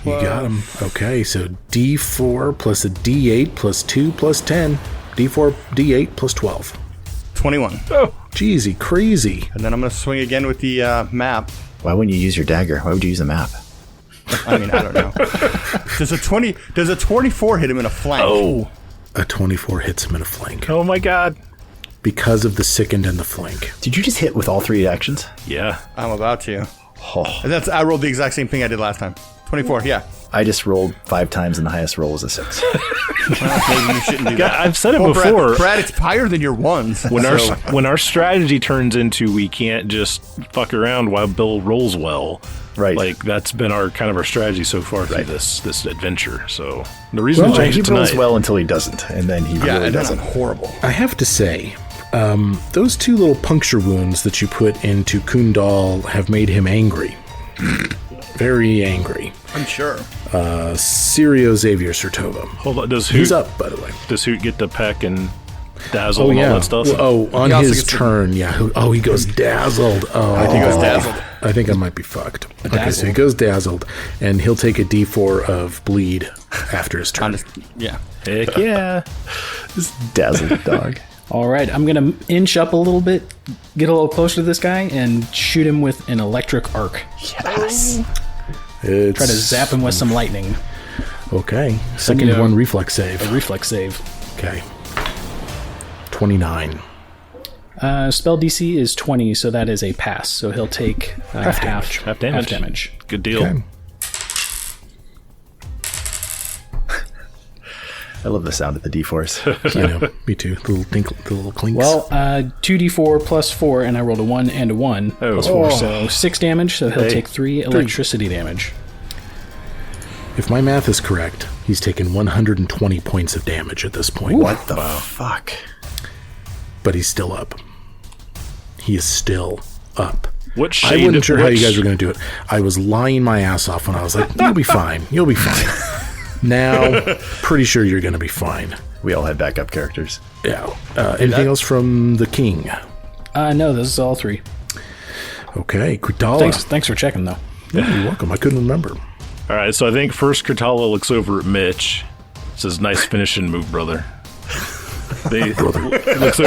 You got him. Okay, so D4 plus a D8 plus 2 plus 10. D4, D8 plus 12. 21. Oh, Jeezy, crazy. And then I'm gonna swing again with the map. Why wouldn't you use your dagger? Why would you use a map? I mean, I don't know. Does a 24 hit him in a flank? oh. A 24 hits him in a flank Oh, my God. because of the sickened and the flank. Did you just hit with all 3 actions? Yeah. I'm about to. Oh, And I rolled the exact same thing I did last time. 24, yeah. I just rolled 5 times and the highest roll was a 6. Well, maybe you shouldn't do that. I've said it Well, before. Brad, it's higher than your ones. When our strategy turns into we can't just fuck around while Bill rolls well, Right. Like that's been our strategy so far through this adventure. So the reason Well, to change He it rolls tonight. well until he doesn't, and then he yeah, really and then doesn't. I'm horrible. I have to say, those 2 little puncture wounds that you put into Kundal have made him angry. Very angry. I'm sure. Sirio Xavier Sertova. Hold on, does He's Hoot up, by the way. get the peck and dazzle and all that stuff? Well, on He also his gets to- turn, yeah. He goes dazzled. Oh, I think He goes dazzled. I think I might be fucked. Okay, so dazzled. he goes dazzled, and he'll take a D4 of bleed after his turn. Yeah. Heck yeah. This Dazzled Dog. All right, I'm going to inch up a little bit, get a little closer to this guy, and shoot him with an electric arc. Yes. It's, Try to zap him with some lightning. Okay, second Yeah. one reflex save. A reflex save. Okay, 29. Spell DC is 20, so that is a pass. So he'll take half damage. Good deal. Okay. I love the sound of the D4s. I know, me too. The little clinks. Well, 2d4 plus 4, and I rolled a 1 and a 1 plus 4, so 6 damage. So he'll take 3 electricity damage. if my math is correct, he's taken 120 points of damage at this point. What the fuck? But he's still up. He is still up. What shade? I wasn't sure how you guys were going to do it. I was lying my ass off when I was like, "You'll be fine. You'll be fine." Now, pretty sure you're going to be fine. We all had backup characters. Yeah. Anything else from the king? No, this is all 3. Okay, Kutala. Thanks for checking, though. Yeah, you're welcome. I couldn't remember. All right, so I think first Kurtala looks over at Mitch. Says, "Nice finishing move, brother." They looks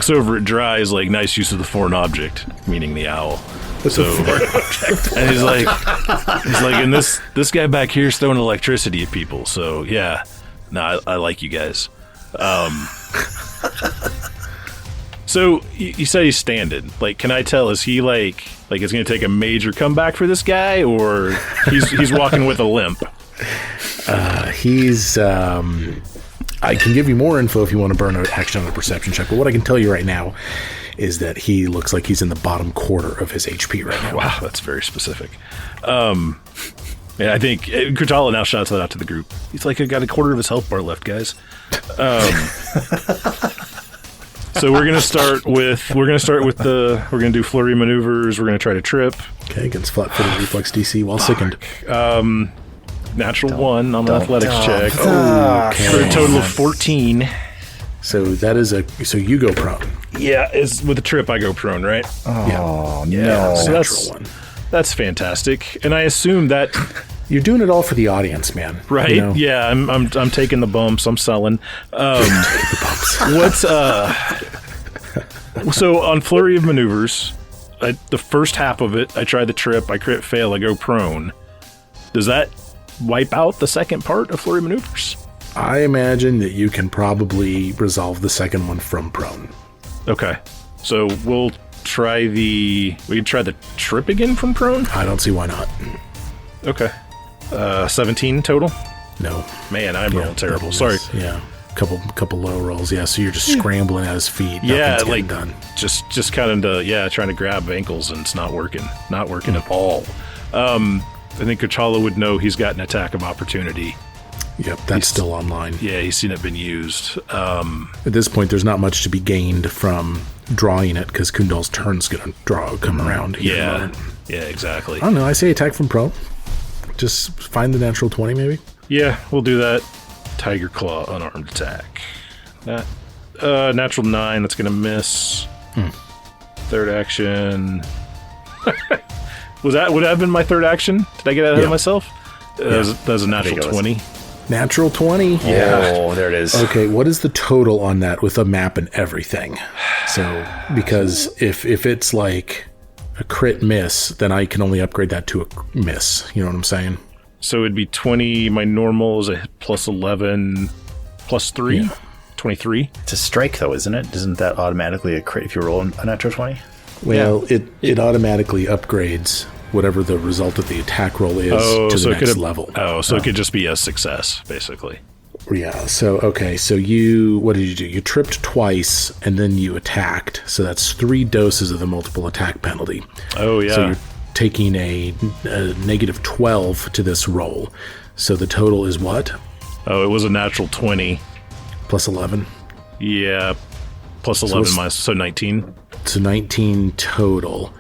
over at Dry. Is like, "Nice use of the foreign object," meaning the owl. So, and he's like, and this guy back here is throwing electricity at people. So yeah, no, I like you guys. So you say he's standing. Like, can I tell? Is he like it's going to take a major comeback for this guy, or he's walking with a limp? He's. I can give you more info if you want to burn an action on a perception check. But what I can tell you right now is that he looks like he's in the bottom quarter of his HP right now. Wow, that's very specific. And I think Kurtala now shouts that out to the group. He's like, "I got a quarter of his health bar left, guys." So we're gonna start with we're gonna do flurry maneuvers. We're gonna try to trip. Okay, against flat-footed reflex DC while sickened. Natural 1 on the athletics check. Okay. For a total of 14. So that is so you go prone. Yeah, it's with a trip I go prone, right? Oh, Yeah, no. So natural one. That's fantastic. And I assume that You're doing it all for the audience, man. right? You know? Yeah, I'm taking the bumps, I'm selling. What's so on flurry of maneuvers, the first half of it, I try the trip, I crit fail, I go prone. Does that wipe out the second part of flurry maneuvers? I imagine that you can probably resolve the second one from prone. Okay, so we can try the trip again from prone. I don't see why not. Okay, 17 total. No. Man, I'm rolling terrible. that Sorry. is- Yeah. Couple low rolls. Yeah, so you're just scrambling at his feet. Yeah, Nothing's like getting done. just kind of trying to grab ankles and it's not working at all. I think Kachala would know he's got an attack of opportunity. Yep, that's still online. Yeah, he's seen it been used. At this point, there's not much to be gained from drawing it because Kundal's turn's going to come around. here in a Yeah, moment. yeah, exactly. I don't know. I say attack from prone. Just find the natural 20, maybe. Yeah, we'll do that. Tiger Claw, unarmed attack. That natural 9. That's gonna miss. Third action. Would that have been my third action? Did I get ahead of myself? That was a natural 20. Natural 20. Yeah. Oh, there it is. Okay, what is the total on that with a map and everything? So, because if it's like a crit miss, then I can only upgrade that to a miss. You know what I'm saying? So it'd be 20. My normal is a plus 11, plus 3, Yeah. 23. It's a strike, though, isn't it? Isn't that automatically a crit if you roll a natural 20? Well, it automatically upgrades whatever the result of the attack roll is to the next level. Oh, so it could just be a success, basically. Yeah, so, okay, so what did you do? You tripped twice, and then you attacked. So that's 3 doses of the multiple attack penalty. Oh, yeah. So you're taking a negative 12 to this roll. So the total is what? Oh, it was a natural 20. Plus 11? Yeah, plus 11, so 19. So 19 total.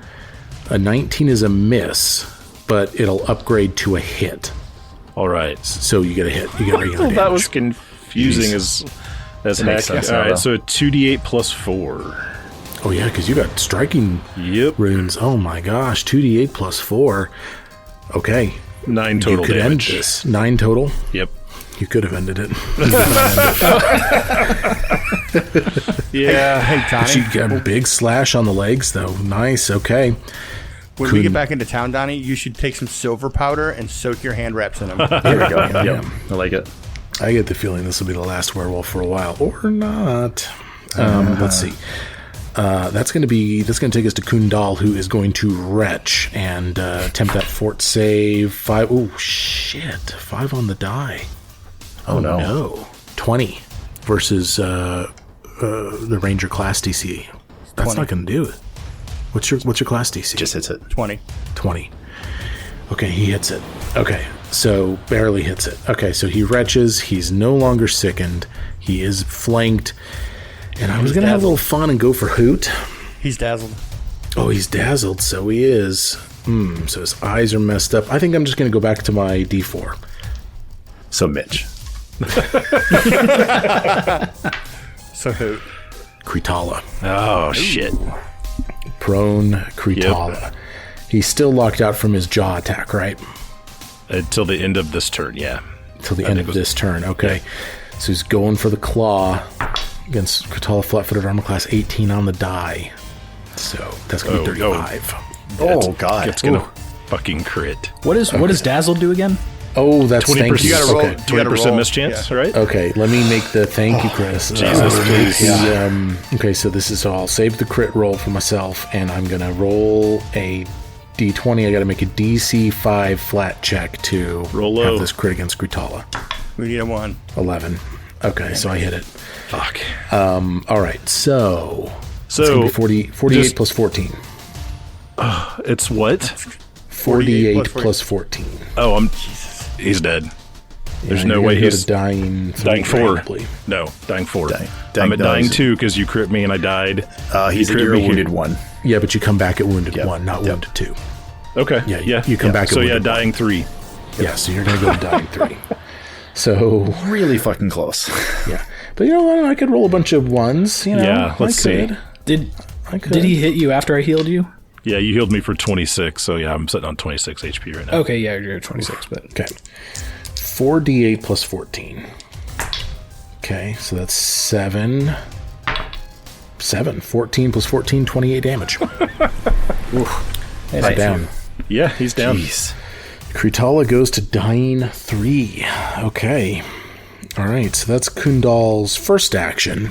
A 19 is a miss, but it'll upgrade to a hit. All right. So you get a hit. You get regular damage. That was confusing as Makes heck. sense All now, right, though. so a 2d8 plus 4. Oh, yeah, because you got striking Yep. runes. Oh, my gosh. 2d8 plus 4. Okay. 9 total you could damage. end this. 9 total? Yep. You could have ended it. Yeah. Hey, But Donnie. you got a big slash on the legs, though. Nice. Okay. When we get back into town, Donnie, you should take some silver powder and soak your hand wraps in them. There we go. Yeah. Yep. I like it. I get the feeling this will be the last werewolf for a while, or not. Let's see. That's going to take us to Kundal, who is going to retch and attempt that fort save. 5. Oh shit! 5 on the die. Oh, no. No. 20 versus the Ranger class DC. That's 20. not going to do it. What's your class DC? Just hits it. 20. 20. Okay, he hits it. Okay, so barely hits it. Okay, so he retches. He's no longer sickened. He is flanked. And I was going to have a little fun and go for Hoot. He's dazzled. Oh, he's dazzled, so he is. So his eyes are messed up. I think I'm just going to go back to my D4. So Mitch. So who? Kritala. Oh, shit. Prone Kritala. He's still locked out from his jaw attack, right? Until the end of this turn, yeah. Till the end of this turn, okay. So he's going for the claw against Kritala, flat-footed, armor class 18 on the die. So that's going to be 35. Oh, God. It's going to fucking crit. What does Dazzle do again? Oh, that's 20%. thank you. You gotta roll. Okay. You gotta 20% roll. mischance, right? Okay, let me make the thank you, Chris. Jesus, please. Okay, so I'll save the crit roll for myself, and I'm gonna roll a d20. I gotta make a DC 5 flat check to Roll low. have this crit against Kritala. We need a 1. 11. Okay, so I hit it. Fuck. All right, so it's gonna be 48 plus 14. It's what? 48 plus 14. Oh, he's dead. There's Yeah, no you're way gonna go he's to dying 4. probably. No, dying 4. Dying I'm at dying those. 2 because you crit me and I died. He's crit a me here. wounded 1. Yeah, but you come back at wounded Yep. 1, not Yep. wounded 2. Okay. Yeah, you come back at So yeah, wounded dying 3. Yeah, so you're gonna go to dying 3. So Really fucking close. yeah, but you know what? I could roll a bunch of 1s. You know, Yeah, let's I could. Did I could. did he hit you after I healed you? Yeah, you healed me for 26, so yeah, I'm sitting on 26 HP right now. Okay, yeah, you're at 26, but Okay, 4d8 plus 14. Okay, so that's 7. 14 plus 14, 28 damage. He's down. Yeah, he's down. Jeez. Kritala goes to dying 3. Okay. All right, so that's Kundal's first action.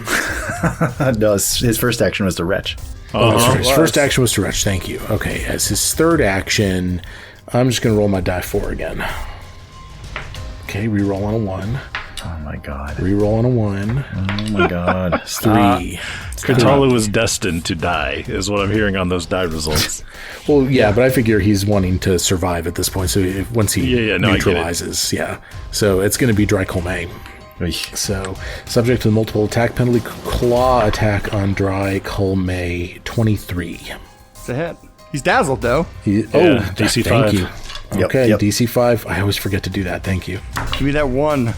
No, his first action was to retch. His first action was to retch. Thank you. Okay, as his third action, I'm just going to roll my die 4 again. Okay, reroll on a 1. Oh my god. Reroll on a 1. Oh my god. 3. Kritala was destined to die, is what I'm hearing on those die results. Well, yeah, but I figure he's wanting to survive at this point. So once he I get it. neutralizes, so it's going to be Drycolme. So, subject to the multiple attack penalty, claw attack on Drycolme 23. It's a hit. He's dazzled, though. DC 5. Thank you. Yep, Okay, yep. DC 5. I always forget to do that. Thank you. Give me that 1.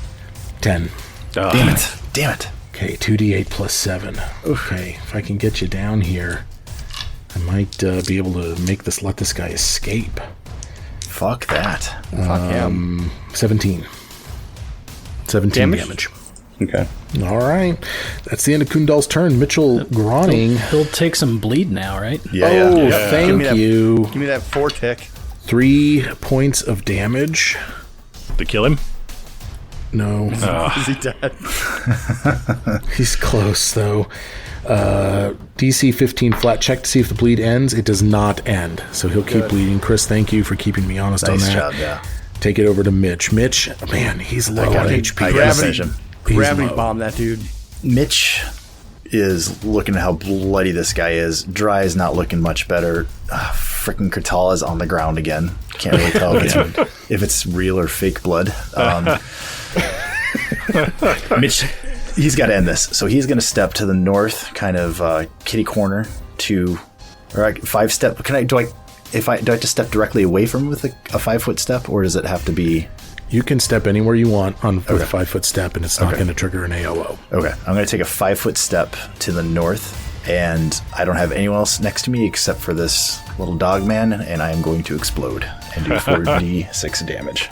10. Damn it. Damn it. Okay, 2d8 plus 7. Okay, if I can get you down here, I might be able to let this guy escape. Fuck that. Fuck him. 17. 17 damage. Okay. All right. That's the end of Kundal's turn. Mitchell Groning. he'll take some bleed now, right? Yeah. Oh, yeah. thank Give me that- you. Give me that 4 tick. 3 points of damage. To kill him? No. Is he dead? He's close, though. DC 15 flat check to see if the bleed ends. It does not end, so he'll keep bleeding. Chris, thank you for keeping me honest on Nice that. job, yeah. Take it over to Mitch. Mitch, man, he's low on HP. I gotta finish him. Gravity low. bomb that dude. Mitch is looking at how bloody this guy is. Dry is not looking much better. Freaking Kritala's on the ground again. Can't really tell if it's real or fake blood. Mitch, he's got to end this. So he's going to step to the north, kind of kitty corner to, or 5 step. Do I have to step directly away from him with a 5-foot step, or does it have to be? You can step anywhere you want with a 5-foot step, and it's not going to trigger an AOO. Okay, I'm going to take a 5-foot step to the north, and I don't have anyone else next to me except for this little dog man, and I am going to explode and do 4d6 damage.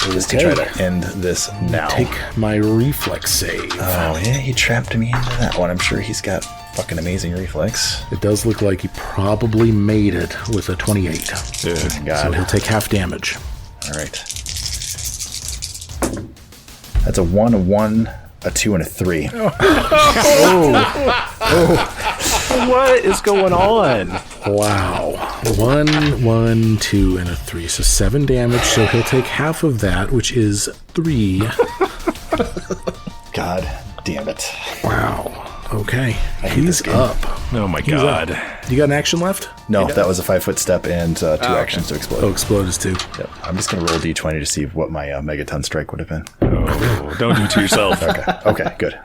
Let's try to end this now. Take my reflex save. Oh, yeah, he trapped me into that one. I'm sure he's got fucking amazing reflex. It does look like he probably made it with a 28. God. So he'll take half damage. All right. That's a 1, a 1, a 2, and a 3. What is going on? Wow. 1, 1, 2, and a 3. So 7 damage. So he'll take half of that, which is 3. God damn it. Wow. Okay. this He's game. up. Oh my He's god. up. You got an action left? No, that was a 5-foot step and 2 actions to explode. Oh, explode is 2. Yep. I'm just going to roll d20 to see what my megaton strike would have been. Oh, don't do it to yourself. Okay, good.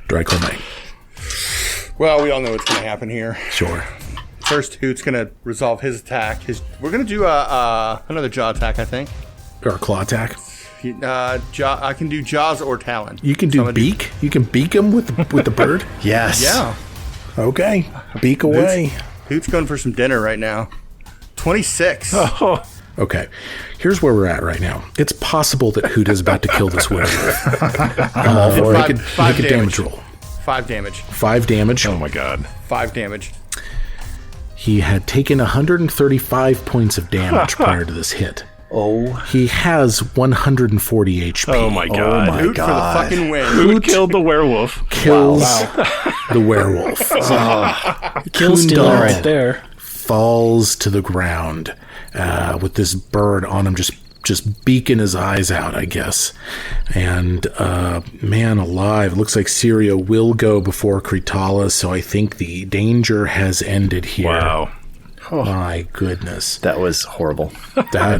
Drycolme. Well, we all know what's going to happen here. Sure. First, Hoot's going to resolve his attack. We're going to do another jaw attack, I think. or claw attack? I can do jaws or talon. You can do beak? You can beak him with the bird? Yes. Yeah. Okay. Beak away. Hoot's going for some dinner right now. 26. Oh, Okay. Here's where we're at right now. It's possible that Hoot is about to kill this werewolf. Make a damage roll. 5 damage. 5 damage. oh my God. 5 damage. He had taken 135 points of damage prior to this hit. Oh. He has 140 HP. Oh my God. my Hoot God. for the fucking win. Who killed the werewolf? Kills the werewolf. Kill steal Kundal right there. falls to the ground with this bird on him, just beaking his eyes out, I guess. And man alive, looks like Syria will go before Kritala, so I think the danger has ended here. Wow. My goodness. That was horrible. That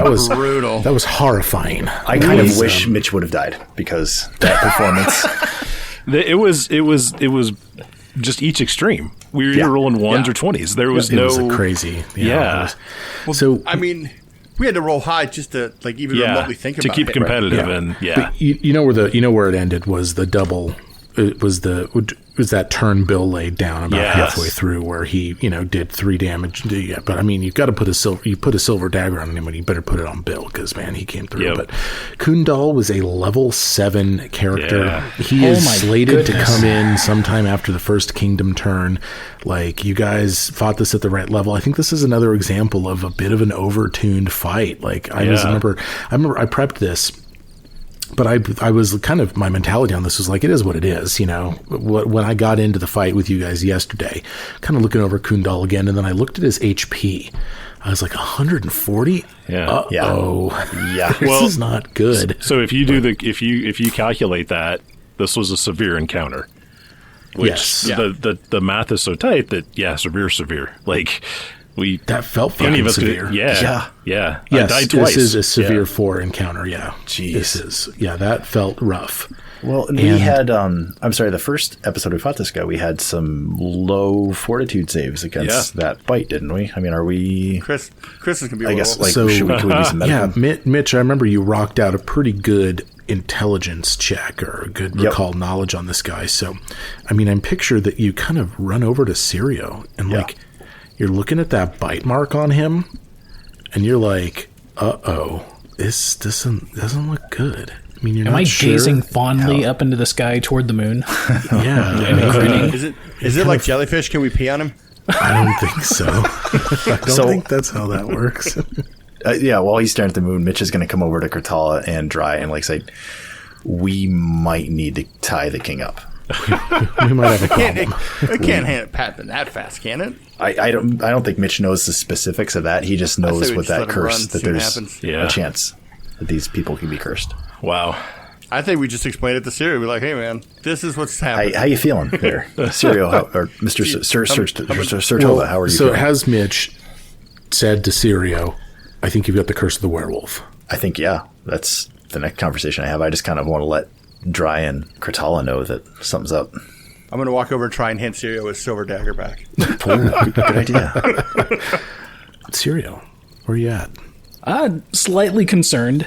was brutal. That was horrifying. I kind of wish Mitch would have died because that performance. It was just each extreme. We were either rolling ones or 20s. There was It no was a crazy. Yeah. It was- so I mean, we had to roll high just to even remotely think to about keep it. competitive Yeah. and But you know where it ended was the double. It was that turn Bill laid down about Yes. halfway through where he did 3 damage. Yeah, but I mean you've got to put a silver dagger on him, and you better put it on Bill because man he came through. Yep. But Kundal was a level 7 character. Yeah. He is my slated to goodness. come in sometime after the first Kingdom turn. Like you guys fought this at the right level. I think this is another example of a bit of an overtuned fight. Like I remember I prepped this. But I was kind of, my mentality on this was like, it is what it is, you know. When I got into the fight with you guys yesterday, kind of looking over Kundal again, and then I looked at his HP. I was like, 140? Yeah. Uh-oh. Yeah. This is not good. So if you do if you calculate that, this was a severe encounter. Which Yes. the math is so tight that severe. Like That felt any fucking of us severe. could, yeah. I Yes, died twice. this is a severe 4 encounter, yeah. Jeez. This is, that felt rough. Well, we had, I'm sorry, the first episode we fought this guy, we had some low fortitude saves against that bite, didn't we? I mean, are we... Chris is gonna be. I guess, like, So- should we do some Yeah, medical? Mitch, I remember you rocked out a pretty good intelligence check or a good recall knowledge on this guy. So, I mean, I'm pictured that you kind of run over to Sirio and like you're looking at that bite mark on him, and you're like, "Uh-oh, this doesn't look good." I mean, you're Am not I sure. gazing fondly up into the sky toward the moon? Yeah, Is it like jellyfish? Can we pee on him? I don't think so. I don't think that's how that works. While he's staring at the moon, Mitch is going to come over to Kritala and Dry and like say, we might need to tie the king up. We might have a problem. It can't hand it pat that fast, can it? I don't think Mitch knows the specifics of that. He just knows we with just that let him curse run, that see what there's happens. Yeah. a chance that these people can be cursed. Wow. I think we just explained it to Siri. We're like, hey man, this is what's happening. How you feeling there, Serial or Mr. Sertova? How are you? So feeling? has Mitch said to Sirio, I think you've got the curse of the werewolf. I think that's the next conversation I have. I just kind of want to let Dry and Kritala know that something's up. I'm gonna walk over and try and hand Siri with silver dagger back. Good idea. Sirio, where are you at? Slightly concerned.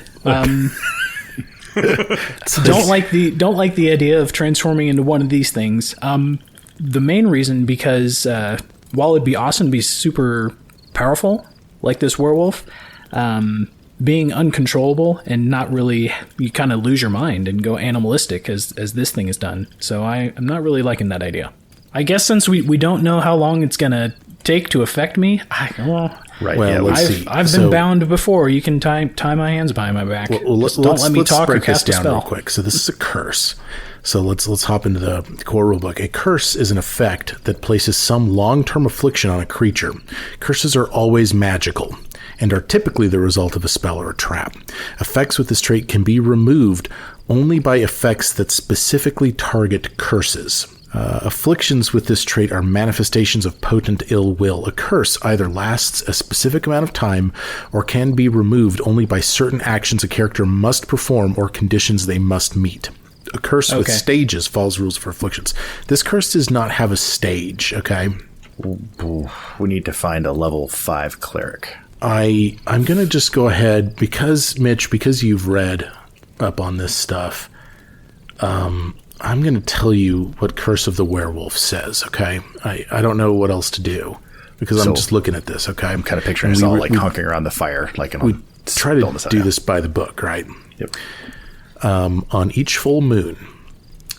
Don't like the idea of transforming into one of these things. The main reason because while it'd be awesome to be super powerful like this werewolf, being uncontrollable and not really, you kind of lose your mind and go animalistic as this thing is done. So I'm not really liking that idea. I guess since we don't know how long it's gonna take to affect me, Right. Well, yeah. let's see. I've So- been bound before. You can tie my hands behind my back. Well, Just don't let me talk or break this cast a down real spell. quick. So this is a curse. So let's hop into the core rulebook. A curse is an effect that places some long-term affliction on a creature. Curses are always magical and are typically the result of a spell or a trap. Effects with this trait can be removed only by effects that specifically target curses. Afflictions with this trait are manifestations of potent ill will. A curse either lasts a specific amount of time or can be removed only by certain actions a character must perform or conditions they must meet. A curse with stages follows rules for afflictions. This curse does not have a stage, okay? We need to find a level 5 cleric. I'm going to just go ahead because you've read up on this stuff. I'm going to tell you what Curse of the Werewolf says, okay? I don't know what else to do because I'm just looking at this, okay? I'm kind of picturing us all like honking around the fire. We try to do this by the book, right? Yep. On each full moon,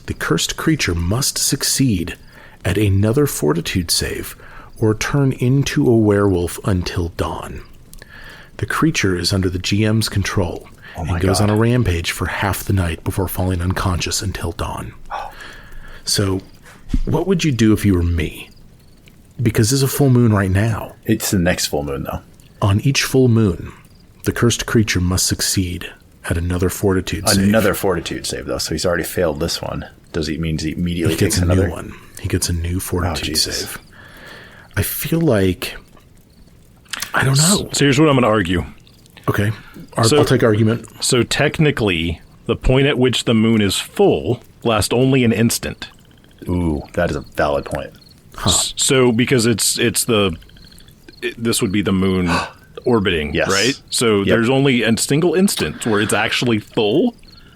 the cursed creature must succeed at another fortitude save or turn into a werewolf until dawn. The creature is under the GM's control and goes on a rampage for half the night before falling unconscious until dawn. So, what would you do if you were me? Because there's a full moon right now. It's the next full moon, though. On each full moon, the cursed creature must succeed at another fortitude save. Another fortitude save, though. So he's already failed this one. Does it mean he immediately gets takes another new one? He gets a new fortitude save. I feel like... I don't know. So here's what I'm going to argue. Okay. I'll take argument. So technically, the point at which the moon is full lasts only an instant. Ooh, that is a valid point. Huh. So because this would be the moon orbiting, right? So there's only a single instant where it's actually full.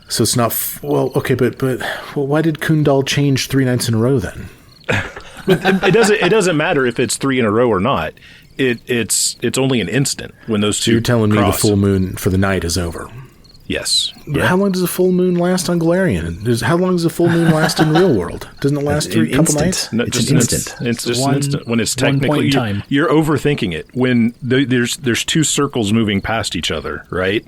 So it's not okay, but why did Kundal change 3 nights in a row then? It doesn't matter if it's 3 in a row or not. It's only an instant when those two. So you're telling cross. me the full moon for the night is over? Yes. But how long does a full moon last on Galarian? How long does a full moon last in real world? Doesn't it last a couple nights? No, it's an instant. It's just an instant. When it's technically time. You're overthinking it. When there's two circles moving past each other, right?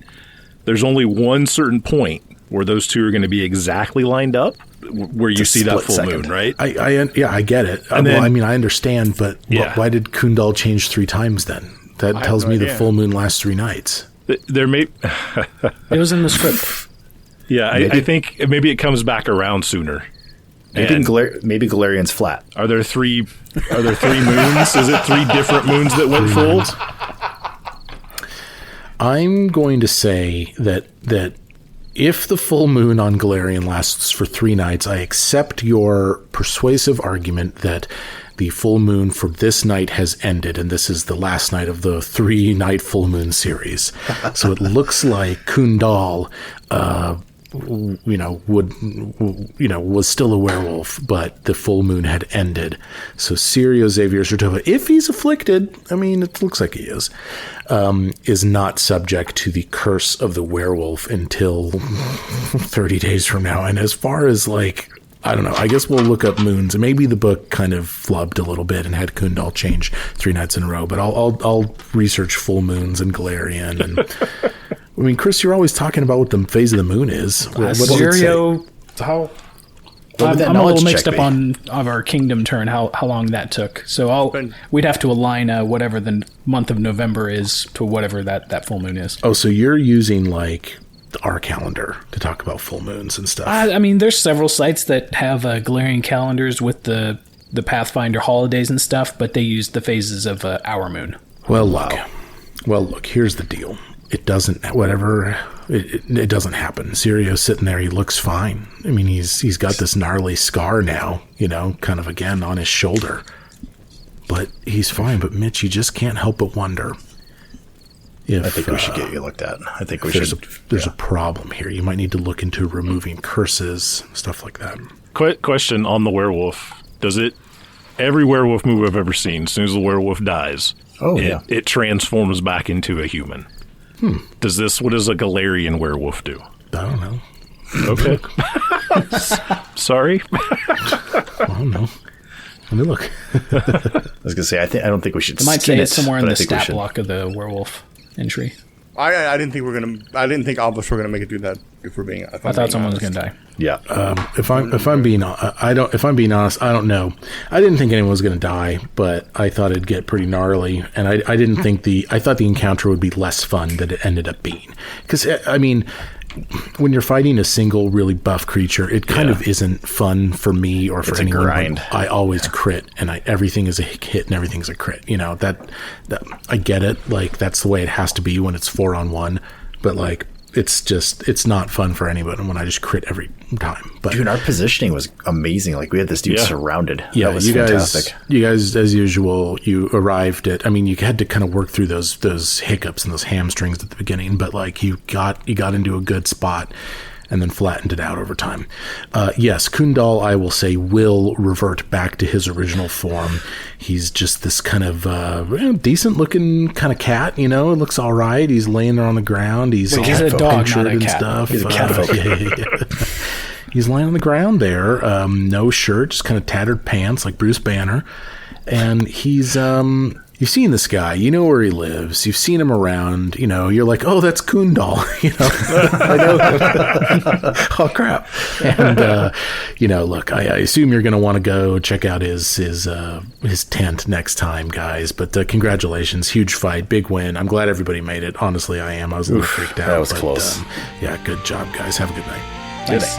There's only one certain point where those two are going to be exactly lined up, where you see that full moon, right? I get it. And then, I understand, but why did Kundal change 3 times then? That tells me the full moon lasts 3 nights. There may it was in the script. Yeah, I think maybe it comes back around sooner. Maybe Galarian's flat. Are there 3 moons? Is it 3 different moons that went full? I'm going to say that if the full moon on Galarian lasts for 3 nights, I accept your persuasive argument that the full moon for this night has ended, and this is the last night of the 3-night full moon series. So it looks like Kundal, was still a werewolf, but the full moon had ended. So Sirio Xavier Sertova, if he's afflicted, it looks like he is not subject to the curse of the werewolf until 30 days from now. And as far as I don't know, I guess we'll look up moons. Maybe the book kind of flubbed a little bit and had Kundal change 3 nights in a row, but I'll research full moons and Galarian. And Chris, you're always talking about what the phase of the moon is. What does it say? I'm a little mixed up on our kingdom turn, how long that took. So we'd have to align whatever the month of November is to whatever that full moon is. Oh, so you're using our calendar to talk about full moons and stuff. There's several sites that have Galarian calendars with the Pathfinder holidays and stuff, but they use the phases of our moon. Well, look, here's the deal. It doesn't, it doesn't happen. Sirio's sitting there. He looks fine. He's got this gnarly scar now, kind of again on his shoulder. But he's fine. But Mitch, you just can't help but wonder. I think we should get you looked at. I think we should. There's a problem here. You might need to look into removing curses, stuff like that. Question on the werewolf. Every werewolf movie I've ever seen, as soon as the werewolf dies, it transforms back into a human. What does a Galarian werewolf do? I don't know. Okay. Sorry. I don't know. Let me look. I was gonna say I don't think we should. It might say it somewhere in the stat block of the werewolf entry. I didn't think I didn't think all of us were gonna make it do that. If we're being, I thought someone was gonna die. Yeah. If I'm being honest, I don't know. I didn't think anyone was gonna die, but I thought it'd get pretty gnarly, and I didn't think I thought the encounter would be less fun than it ended up being. Because when you're fighting a single really buff creature, it kind of isn't fun for me or for anyone. Grind. I always crit, and everything is a hit and everything's a crit. That I get it. That's the way it has to be when it's 4-on-1. But it's not fun for anybody when I just crit every time. But Dude, our positioning was amazing. Like we had this dude surrounded. Yeah, that was you fantastic. guys, as usual, you arrived at. I mean, you had to kind of work through those hiccups and those hamstrings at the beginning, but like you got into a good spot. And then flattened it out over time. Yes, Kundal, I will say, will revert back to his original form. He's just this kind of decent-looking kind of cat. You know, it looks all right. He's laying there on the ground. He's a dog, not a cat. Stuff. He's a cat folk. Yeah. He's laying on the ground there, no shirt, just kind of tattered pants like Bruce Banner, and he's. You've seen this guy, you know where he lives, you've seen him around, you know, you're like, oh, that's Kundal, you know. I know. Oh, crap. And, you know, look, I assume you're going to want to go check out his tent next time, guys. But congratulations, huge fight, big win. I'm glad everybody made it. Honestly, I am. I was a little freaked out. That was close. Yeah, good job, guys. Have a good night. Nice.